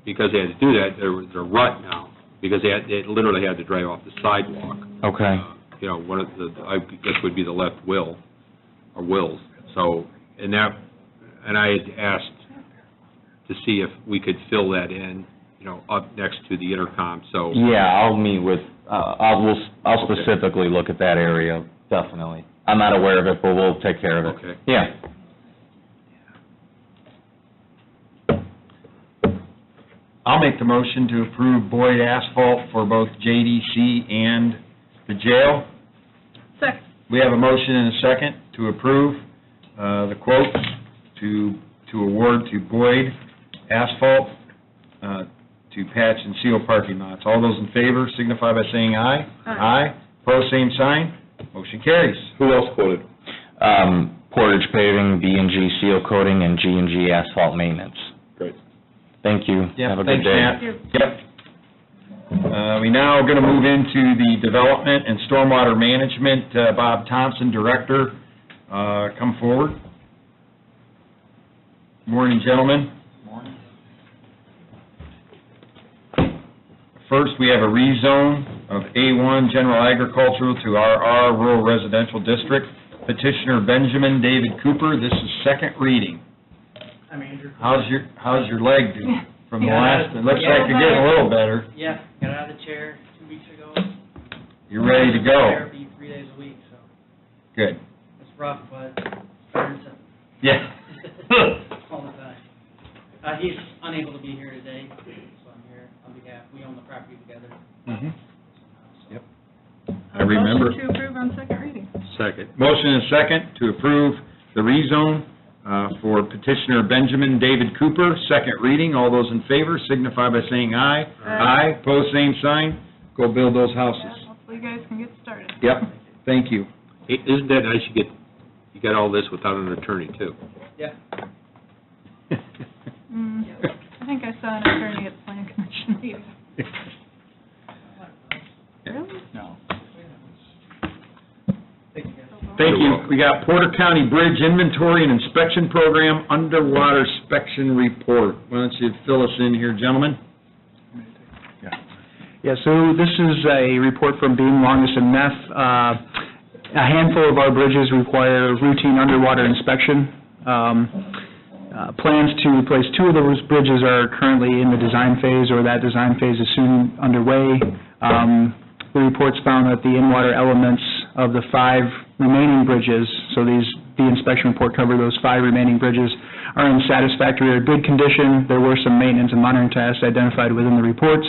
because they had to do that, there's a rut now, because they literally had to drive off the sidewalk. Okay. One of I guess would be the left wheel, or wheels. So, and I had asked to see if we could fill that in, up next to the intercom, so. Yeah, I'll meet with, I'll specifically look at that area, definitely. I'm not aware of it, but we'll take care of it. Okay. Yeah. I'll make the motion to approve Boyd Asphalt for both JDC and the jail. Second. We have a motion and a second to approve the quotes to award to Boyd Asphalt to patch and seal parking lots. All those in favor signify by saying aye. Aye. Pose same sign. Motion carries. Who else quoted? Portage Paving, B&G Seal Coating, and G&G Asphalt Maintenance. Great. Thank you. Yep, Have a good thanks, day. Matt. Thank Yep. We now are going to move into the Development and Stormwater Management. Bob Thompson, Director, come forward. Morning, gentlemen. Morning. First, we have a rezone of A1 General Agricultural to RR Rural Residential District. Petitioner Benjamin David Cooper. This is second reading. I'm Andrew. How's your leg doing from the Yeah. last? It looks like you're getting a little better. Yeah, got out of the chair 2 weeks ago. You're ready to go. Therapy 3 days a week, so Good. it's rough, but it's better than Yeah. all the time. He's unable to be here today, so I'm here on behalf, we own the property together. Mm-hmm. So- Yep. I remember. Motion to approve on second reading. Second. Motion and second to approve the rezone for petitioner Benjamin David Cooper, second reading. All those in favor signify by saying aye. Aye. Pose same sign. Go build those houses. Yeah, hopefully you guys can get started. Yep, thank you. Hey, isn't that nice you got all this without an attorney, too? Yeah. I think I saw an attorney at the Plan Commission meeting. Thank You're you. welcome. We got Porter County Bridge Inventory and Inspection Program Underwater Inspection Report. Why don't you fill us in here, gentlemen? Yeah, so this is a report from Beam, Longus, and Neff. A handful of our bridges require routine underwater inspection. Plans to replace 2 of those bridges are currently in the design phase, or that design phase is soon underway. The reports found that the in-water elements of the 5 remaining bridges, so the inspection report covered those 5 remaining bridges, are in satisfactory or good condition. There were some maintenance and monitoring tasks identified within the reports.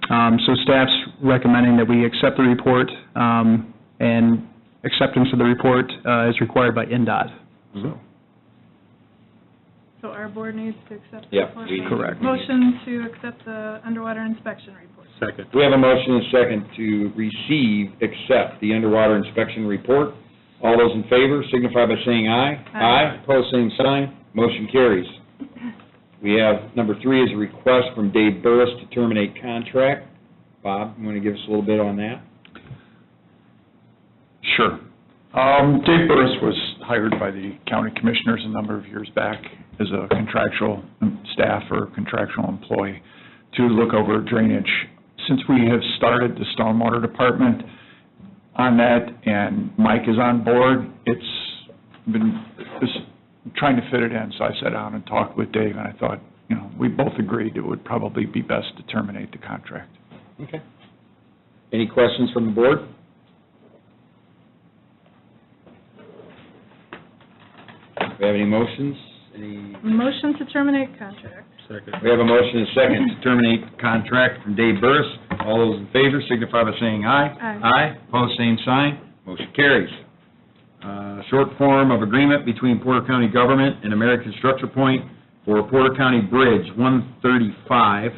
So staff's recommending that we accept the report, and acceptance of the report is required by NDOT. So our board needs to accept the Yep, report? we- Correct. Motion to accept the underwater inspection report. Second. We have a motion and a second to receive, accept the underwater inspection report. All those in favor signify by saying aye. Aye. Pose same sign, motion carries. We have, number 3 is a request from Dave Burris to terminate contract. Bob, you want to give us a little bit on that? Sure. Dave Burris was hired by the county commissioners a number of years back as a contractual staff or contractual employee to look over drainage. Since we have started the stormwater department on that, and Mike is on board, it's been just trying to fit it in. So I sat down and talked with Dave, and I thought, we both agreed it would probably be best to terminate the contract. Okay. Any questions from the board? Do we have any motions? Motion to terminate contract. Second. We have a motion and a second to terminate contract from Dave Burris. All those in favor signify by saying aye. Aye. Aye, pose same sign, motion carries. Short form of agreement between Porter County Government and American Structure Point for Porter County Bridge 135,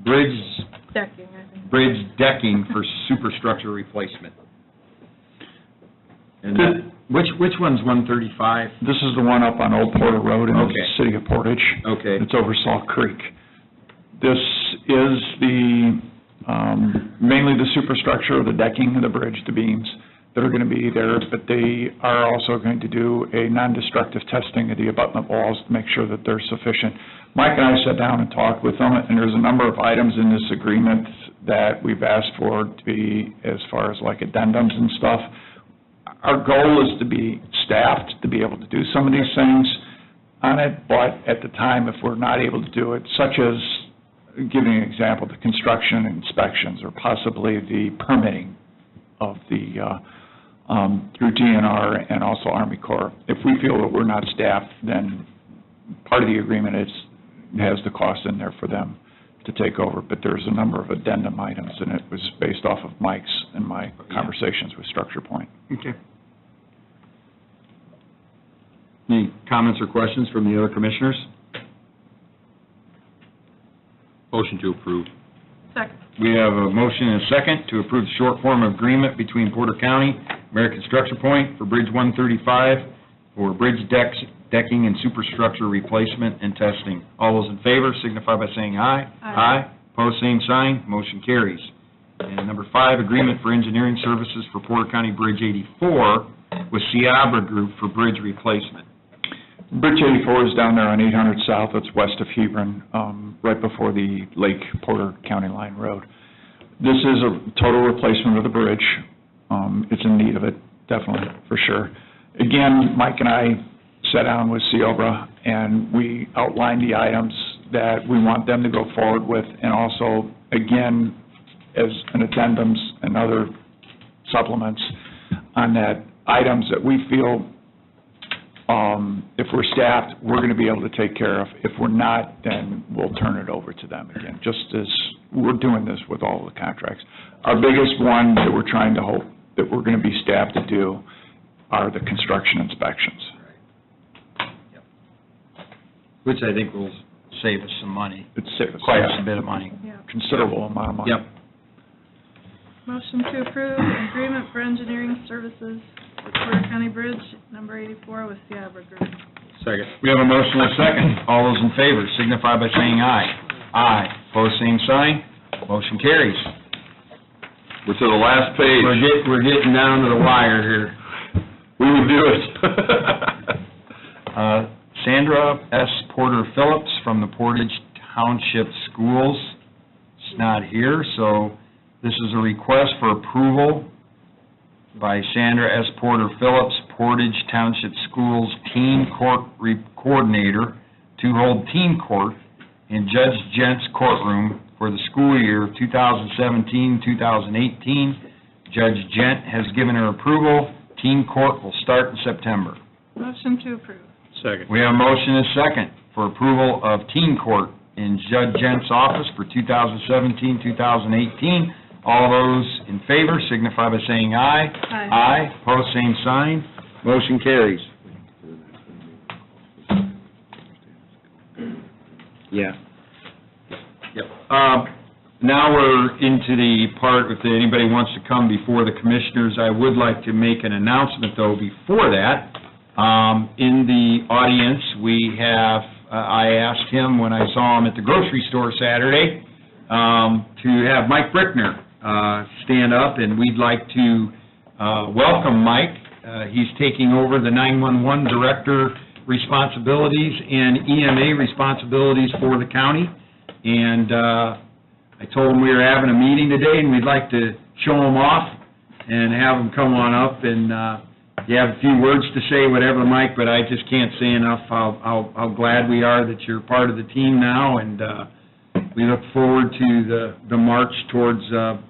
Decking, I think. bridge decking for superstructure replacement. And which one's 135? This is the one up on Old Porter Road in the Okay. city of Portage. Okay. It's over Salt Creek. This is mainly the superstructure of the decking of the bridge, the beams that are going to be there, but they are also going to do a non-destructive testing of the abutment walls to make sure that they're sufficient. Mike and I sat down and talked with them, and there's a number of items in this agreement that we've asked for to be, as far as like addendums and stuff. Our goal is to be staffed to be able to do some of these things on it, but at the time, if we're not able to do it, such as, giving an example, the construction inspections or possibly the permitting of the, through DNR and also Army Corps, if we feel that we're not staffed, then part of the agreement has the cost in there for them to take over, but there's a number of addendum items, and it was based off of Mike's and my conversations with Structure Point. Okay. Any comments or questions from the other commissioners? Motion to approve. Second. We have a motion and a second to approve the short form agreement between Porter County, American Structure Point for Bridge 135 for bridge decking and superstructure replacement and testing. All those in favor signify by saying aye. Aye. Pose same sign, motion carries. And number 5, agreement for engineering services for Porter County Bridge 84 with Ciabra Group for bridge replacement. Bridge 84 is down there on 800 South, it's west of Hebron, right before the Lake Porter County Line Road. This is a total replacement of the bridge. It's in need of it, definitely, for sure. Again, Mike and I sat down with Ciabra, and we outlined the items that we want them to go forward with, and also, again, as an addendums and other supplements on that, items that we feel if we're staffed, we're going to be able to take care of. If we're not, then we'll turn it over to them again, just as we're doing this with all the contracts. Our biggest one that we're trying to hope that we're going to be staffed to do are the construction inspections. Which I think will save us some money. It's saved Quite a bit of money. Yeah. considerable amount of money. Yep. Motion to approve agreement for engineering services for Porter County Bridge number 84 with Ciabra Group. Second. We have a motion and a second. All those in favor signify by saying aye. Aye. Pose same sign. Motion carries. We're to the last page. We're getting down to the wire here. We would do it. Sandra S. Porter Phillips from the Portage Township Schools is not here, so this is a request for approval by Sandra S. Porter Phillips, Portage Township Schools Teen Court Coordinator, to hold teen court in Judge Gent's courtroom for the school year 2017-2018. Judge Gent has given her approval. Teen court will start in September. Motion to approve. Second. We have a motion and a second for approval of teen court in Judge Gent's office for 2017-2018. All those in favor signify by saying aye. Aye. Aye, pose same sign, motion carries. Yeah. Yep. Now we're into the part, if anybody wants to come before the commissioners, I would like to make an announcement, though, before that. In the audience, we have, I asked him when I saw him at the grocery store Saturday, to have Mike Brickner stand up, and we'd like to welcome Mike. He's taking over the 911 director responsibilities and EMA responsibilities for the county, and I told him we were having a meeting today, and we'd like to show him off and have him come on up, and you have a few words to say, whatever, Mike, but I just can't say enough how glad we are that you're part of the team now, and we look forward to the march towards a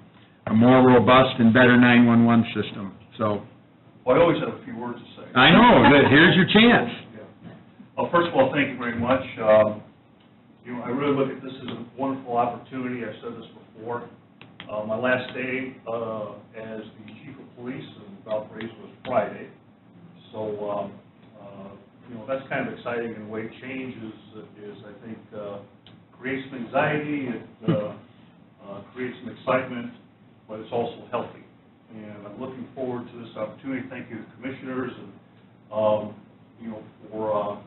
more robust and better 911 system. So, Well, I always have a few words to say. I know, here's your chance. Well, first of all, thank you very much. I really look at this as a wonderful opportunity. I've said this before. My last day as the chief of police in Valparaiso was Friday. So, that's kind of exciting in a way. Change is I think, creates some anxiety, it creates some excitement, but it's also healthy. And I'm looking forward to this opportunity. Thank you to the commissioners and, for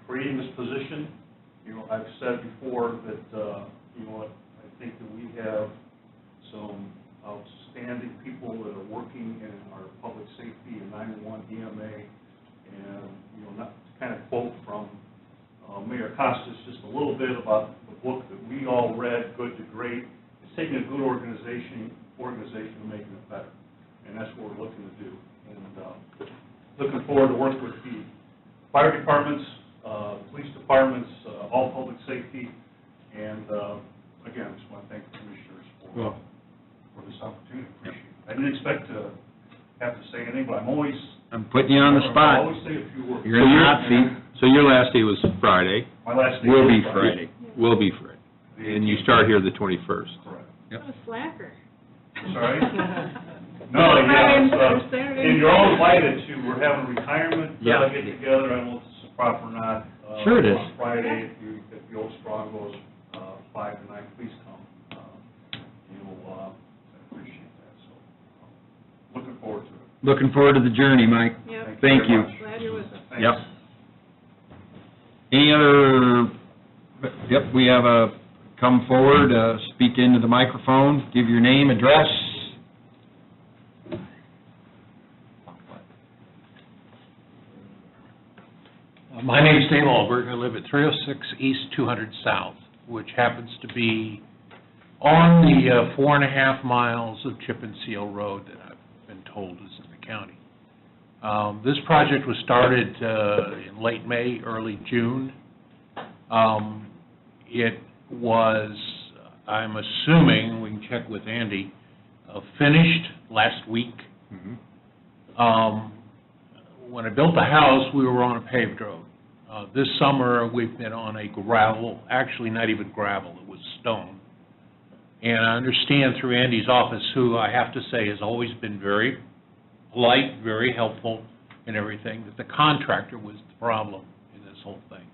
creating this position. I've said before that, I think that we have some outstanding people that are working in our public safety and 911 EMA. And, not to kind of quote from Mayor Costas just a little bit about the book that we all read, Good to Great. It's taking a good organization and making it better. And that's what we're looking to do. And looking forward to working with the fire departments, police departments, all public safety, and again, I just want to thank the commissioners for this opportunity. Appreciate it. I didn't expect to have to say anything, but I'm putting you on the spot. I always say a few words. You're in the hot seat. So your last day was Friday. My last day Will was be Friday. Will be Friday. And you start here the 21st. Correct. What a slacker. Sorry? No, yes, and you're all invited to, we're having a retirement get together, I don't know if this is proper or not. Sure it is. On Friday, if the old strong goes 5 to 9, please come. I appreciate that, so looking forward to it. Looking forward to the journey, Mike. Yep. Thank you. Glad you're with us. Thanks. Yep. Any other, we have a, come forward, speak into the microphone, give your name, address. My name is Dave Alberg. I live at 306 East 200 South, which happens to be on the 4.5 miles of chip and seal road that I've been told is in the county. This project was started in late May, early June. It was, I'm assuming, we can check with Andy, finished last week. When I built the house, we were on a paved road. This summer, we've been on a gravel, actually not even gravel, it was stone. And I understand through Andy's office, who I have to say has always been very polite, very helpful and everything, that the contractor was the problem in this whole thing.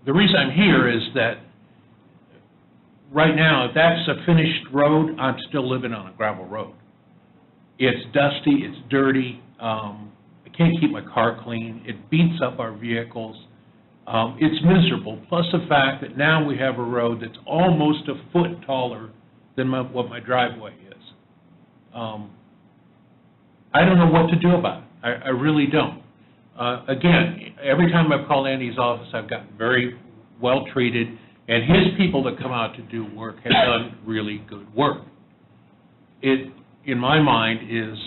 The reason I'm here is that right now, if that's a finished road, I'm still living on a gravel road. It's dusty, it's dirty, I can't keep my car clean, it beats up our vehicles, it's miserable, plus the fact that now we have a road that's almost a foot taller than what my driveway is. I don't know what to do about it. I really don't. Again, every time I've called Andy's office, I've gotten very well treated, and his people that come out to do work have done really good work. It, in my mind, is,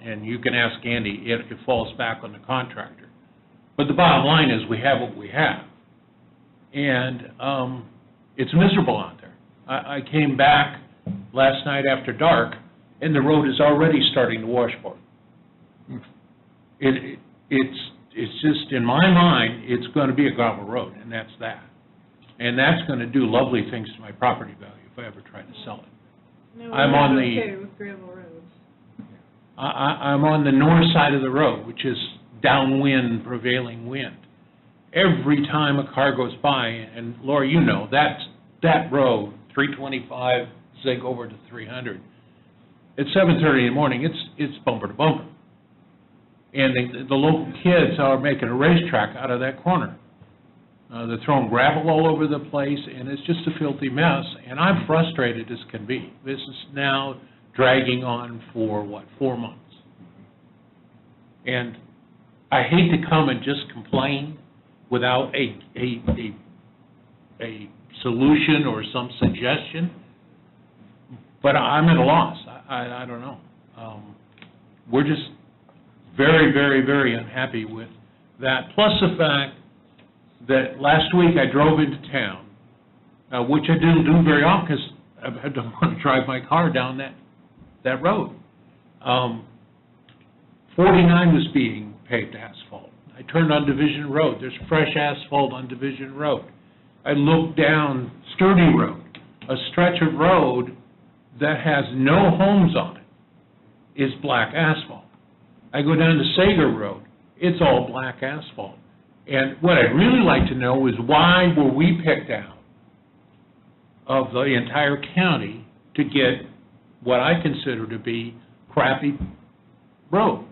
and you can ask Andy, it falls back on the contractor. But the bottom line is, we have what we have. And it's miserable out there. I came back last night after dark, and the road is already starting to washboard. It's just, in my mind, it's going to be a gravel road, and that's that. And that's going to do lovely things to my property value if I ever try to sell it. No, I'm we're on not the- okay with gravel roads. I'm on the north side of the road, which is downwind, prevailing wind. Every time a car goes by, and Laura, you know, that road, 325, zig over to 300, at 7:30 in the morning, it's bumper to bumper. And the local kids are making a racetrack out of that corner. They're throwing gravel all over the place, and it's just a filthy mess, and I'm frustrated as can be. This is now dragging on for, 4 months? And I hate to come and just complain without a solution or some suggestion, but I'm at a loss. I don't know. We're just very, very, very unhappy with that. Plus the fact that last week I drove into town, which I didn't do very often because I don't want to drive my car down that road. 49 was being paved asphalt. I turned on Division Road. There's fresh asphalt on Division Road. I looked down Sturdy Road, a stretch of road that has no homes on it, is black asphalt. I go down to Sager Road, it's all black asphalt. And what I'd really like to know is why were we picked out of the entire county to get what I consider to be crappy road?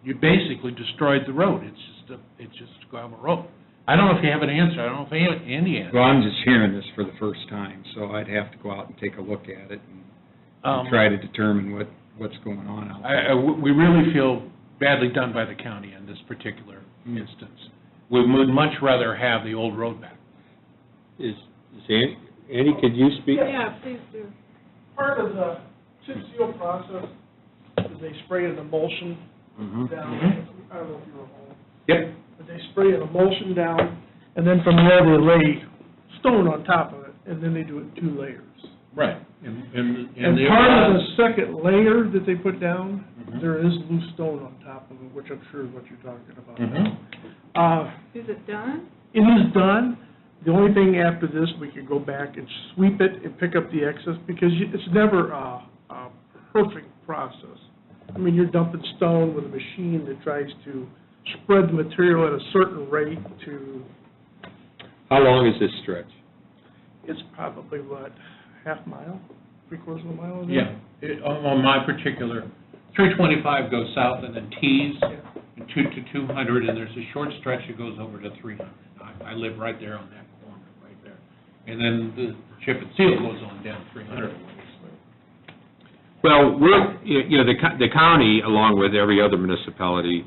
You basically destroyed the road. It's just a gravel road. I don't know if you have an answer. I don't know if Andy has. Well, I'm just hearing this for the first time, so I'd have to go out and take a look at it and try to determine what's going on out there. We really feel badly done by the county in this particular instance. We would much rather have the old road back. Is Andy, could you speak? Yeah, please do. Part of the chip seal process is they spray an emulsion down. I don't know if you were home. Yep. But they spray an emulsion down, and then from there they lay stone on top of it, and then they do it in 2 layers. Right. And part of the second layer that they put down, there is loose stone on top of it, which I'm sure is what you're talking about. Is it done? It is done. The only thing after this, we could go back and sweep it and pick up the excess, because it's never a perfect process. I mean, you're dumping stone with a machine that tries to spread the material at a certain rate to, How long is this stretch? it's probably, half mile, 3/4 of a mile? Isn't Yeah. it? On my particular, 325 goes south and then tees, and 200, and there's a short stretch that goes over to 300. I live right there on that corner, right there. And then the chip and seal goes on down 300. Well, the county, along with every other municipality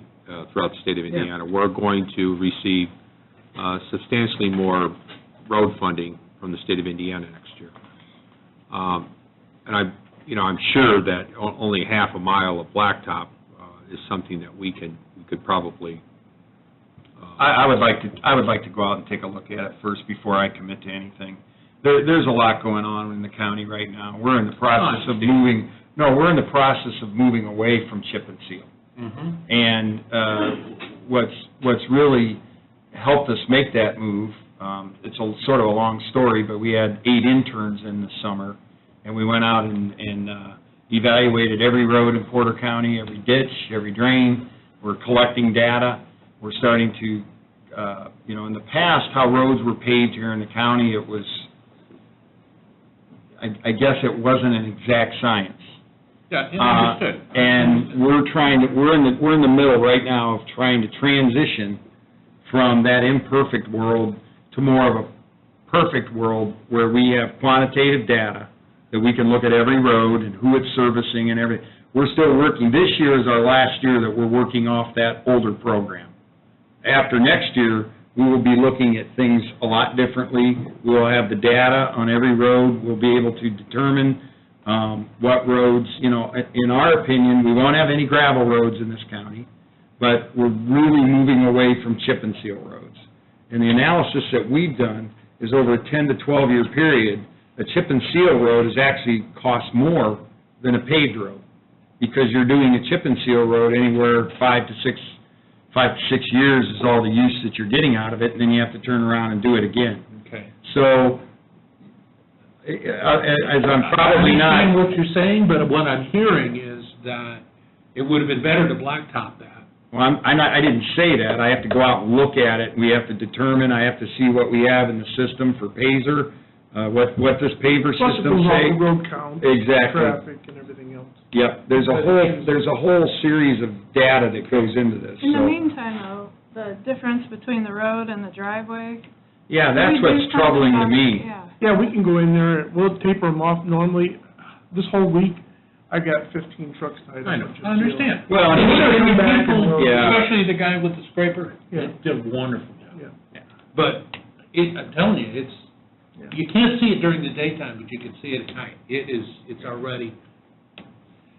throughout the state of Indiana, we're going to receive substantially more road funding from the state of Indiana next year. And I'm sure that only half a mile of blacktop is something that we could probably. I would like to go out and take a look at it first before I commit to anything. There's a lot going on in the county right now. We're in the process of moving away from chip and seal. And what's really helped us make that move, it's sort of a long story, but we had 8 interns in the summer, and we went out and evaluated every road in Porter County, every ditch, every drain. We're collecting data. We're starting to, in the past, how roads were paved here in the county, it was, I guess it wasn't an exact science. Yeah, understood. And we're in the middle right now of trying to transition from that imperfect world to more of a perfect world where we have quantitative data that we can look at every road and who it's servicing and everything. we're still working, this year is our last year that we're working off that older program. After next year, we will be looking at things a lot differently. We'll have the data on every road. We'll be able to determine what roads, in our opinion, we won't have any gravel roads in this county, but we're really moving away from chip and seal roads. And the analysis that we've done is over a 10 to 12-year period, a chip and seal road has actually cost more than a paved road, because you're doing a chip and seal road anywhere 5 to 6 years is all the use that you're getting out of it, and then you have to turn around and do it again. Okay. So, as I'm probably not... I understand what you're saying, but what I'm hearing is that it would have been better to blacktop that. Well, I didn't say that. I have to go out and look at it. We have to determine, I have to see what we have in the system for Pazer, what does paver Plus it system goes say. off the road count. Exactly. Traffic and everything else. Yep, there's a whole series of data that goes into this. In the So, meantime, though, the difference between the road and the driveway. yeah, that's what's troubling to me. Yeah. Yeah, we can go in there, we'll taper them off normally. This whole week, I got 15 trucks tied up. I know, I understand. Well, And come back people, and- Yeah. especially the guy with the scraper, Yeah. did a wonderful job. Yeah. But I'm telling you, you can't see it during the daytime, but you can see it at night. It's already,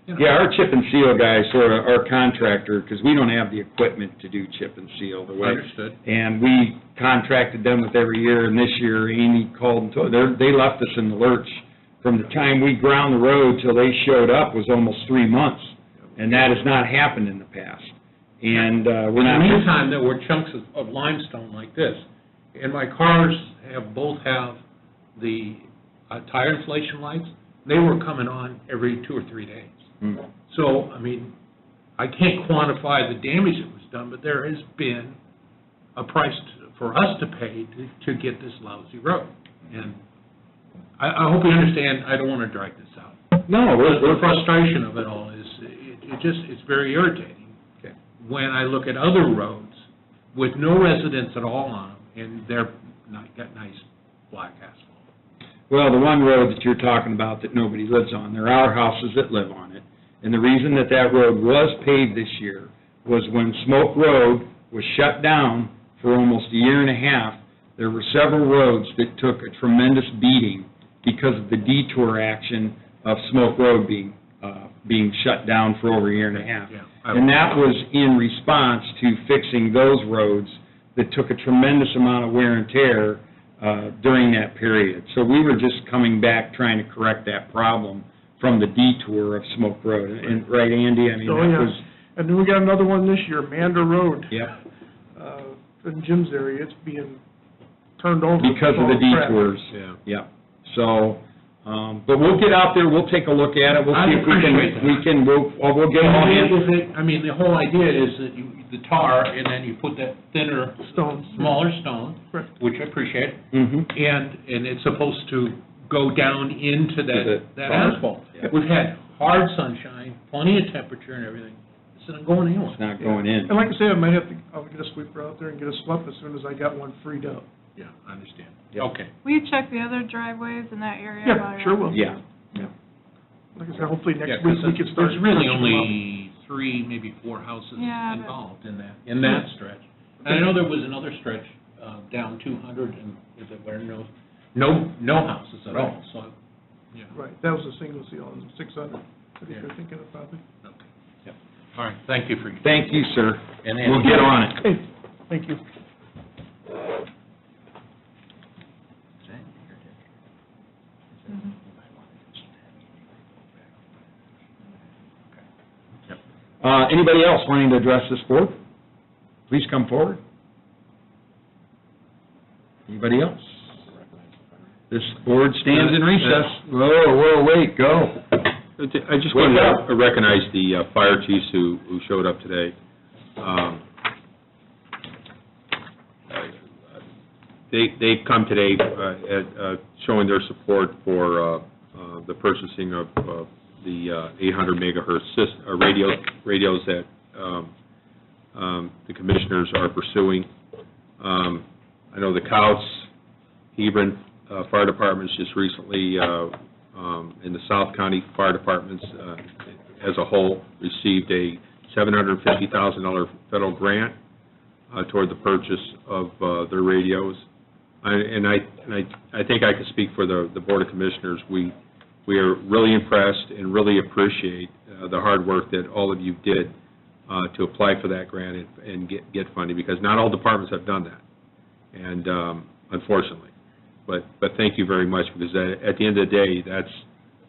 Yeah, our chip and seal guys, sort of our contractor, because we don't have the equipment to do chip and seal the way. Understood. And we contracted them with every year, and this year Amy called and told, they left us in the lurch. From the time we ground the road till they showed up was almost 3 months, and that has not happened in the past. And we're not... In the meantime, there were chunks of limestone like this, and my cars both have the tire inflation lights. They were coming on every 2 or 3 days. So, I mean, I can't quantify the damage that was done, but there has been a price for us to pay to get this lousy road. And I hope you understand, I don't want to drag this out. No, The frustration of it all is, it's very irritating. Okay. When I look at other roads with no residents at all on them, and they're got nice black asphalt. Well, the one road that you're talking about that nobody lives on, there are houses that live on it. And the reason that that road was paved this year was when Smoke Road was shut down for almost a year and a half, there were several roads that took a tremendous beating because of the detour action of Smoke Road being shut down for over a year and a half. And that was in response to fixing those roads that took a tremendous amount of wear and tear during that period. So we were just coming back trying to correct that problem from the detour of Smoke Road. And, right, Andy, I mean, So, that yeah. was... And then we got another one this year, Mander Road. Yep. In Jim's area, it's being turned over. Because of the Crap. detours. Yeah. So, but we'll get out there, we'll take a look at it, we'll see if I'd appreciate that. we'll get all in. I mean, the whole idea is that the tar, and then you put that thinner, smaller stone, which I appreciate, and it's supposed to go down into that asphalt. Yeah. We've had hard sunshine, plenty of temperature and everything. It's not going anywhere. It's not going in. And like I say, I might have to, I'll get a sweeper out there and get a sweep as soon as I got one freed up. Yeah, I understand. Okay. Will you check the other driveways in that area? Yeah, while you're sure out will. there? Yeah. Like I said, hopefully Yeah, next week 'cause we can start. there's really touching them up. only 3, maybe 4 houses Yeah, but- involved in that stretch. And I know there was another stretch down 200, and is it where no houses at all, so, yeah. Right, that was a single seal on 600, I think Yeah. you're thinking of probably. Okay. Yep. All right, thank you for your... Thank you, sir. And We'll get on it. Hey, thank you. Anybody else wanting to address this board? Please come forward. Anybody else? This board stands in recess. Whoa, wait, go. I just wanted to recognize the fire chiefs who showed up today. They've come today showing their support for the purchasing of the 800 megahertz radios that the commissioners are pursuing. I know the Couts, Hebron fire departments just recently, in the South County fire departments, as a whole, received a $750,000 federal grant toward the purchase of their radios. And I think I can speak for the Board of Commissioners. We are really impressed and really appreciate the hard work that all of you did to apply for that grant and get funding, because not all departments have done that, and unfortunately. But thank you very much, because at the end of the day, that's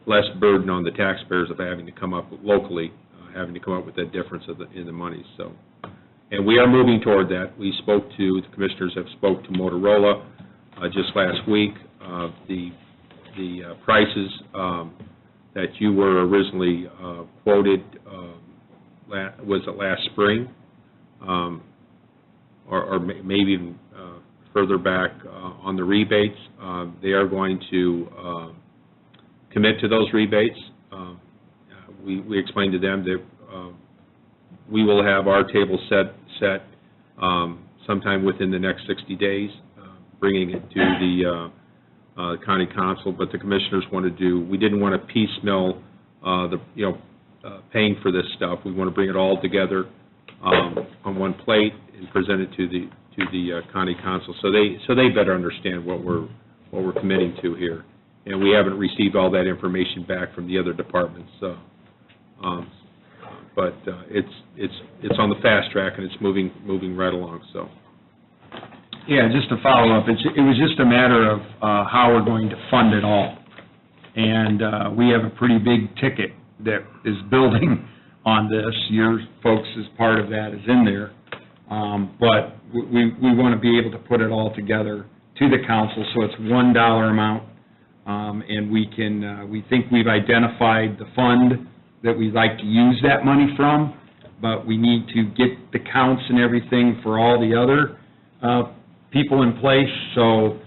less burden on the taxpayers of having to come up locally, having to come up with that difference in the money. So, and we are moving toward that. The commissioners have spoke to Motorola just last week. The prices that you were originally quoted, was it last spring, or maybe even further back on the rebates. They are going to commit to those rebates. We explained to them that we will have our table set sometime within the next 60 days, bringing it to the county council, but the commissioners we didn't want to piecemeal paying for this stuff. We want to bring it all together on one plate and present it to the county council, so they better understand what we're committing to here. And we haven't received all that information back from the other departments, but it's on the fast track, and it's moving right along. So. Yeah, just to follow up, it was just a matter of how we're going to fund it all. And we have a pretty big ticket that is building on this. Your folks, as part of that, is in there. But we want to be able to put it all together to the council, so it's $1 amount. And we think we've identified the fund that we'd like to use that money from, but we need to get the counts and everything for all the other people in place, so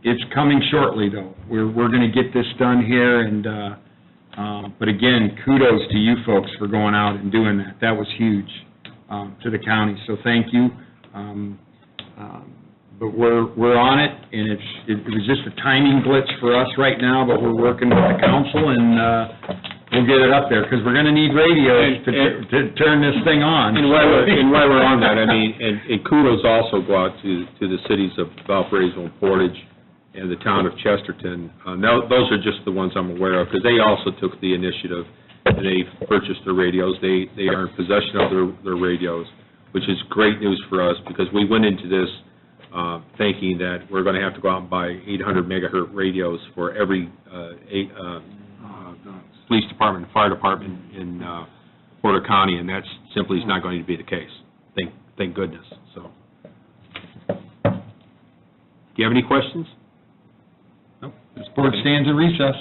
it's coming shortly, though. We're going to get this done here, and but again, kudos to you folks for going out and doing that. That was huge to the county, so thank you. But we're on it, and it was just a timing glitch for us right now, but we're working with the council, and we'll get it up there, because we're going to need radios to turn this thing on. And while we're on that, I mean, and kudos also go out to the cities of Valparaiso and Portage and the town of Chesterton. Now, those are just the ones I'm aware of, because they also took the initiative, and they purchased their radios. They are in possession of their radios, which is great news for us, because we went into this thinking that we're going to have to go out and buy 800 megahertz radios for every police department and fire department in Porter County, and that simply is not going to be the case. Thank goodness. So, do you have any questions? Nope. This board stands in recess.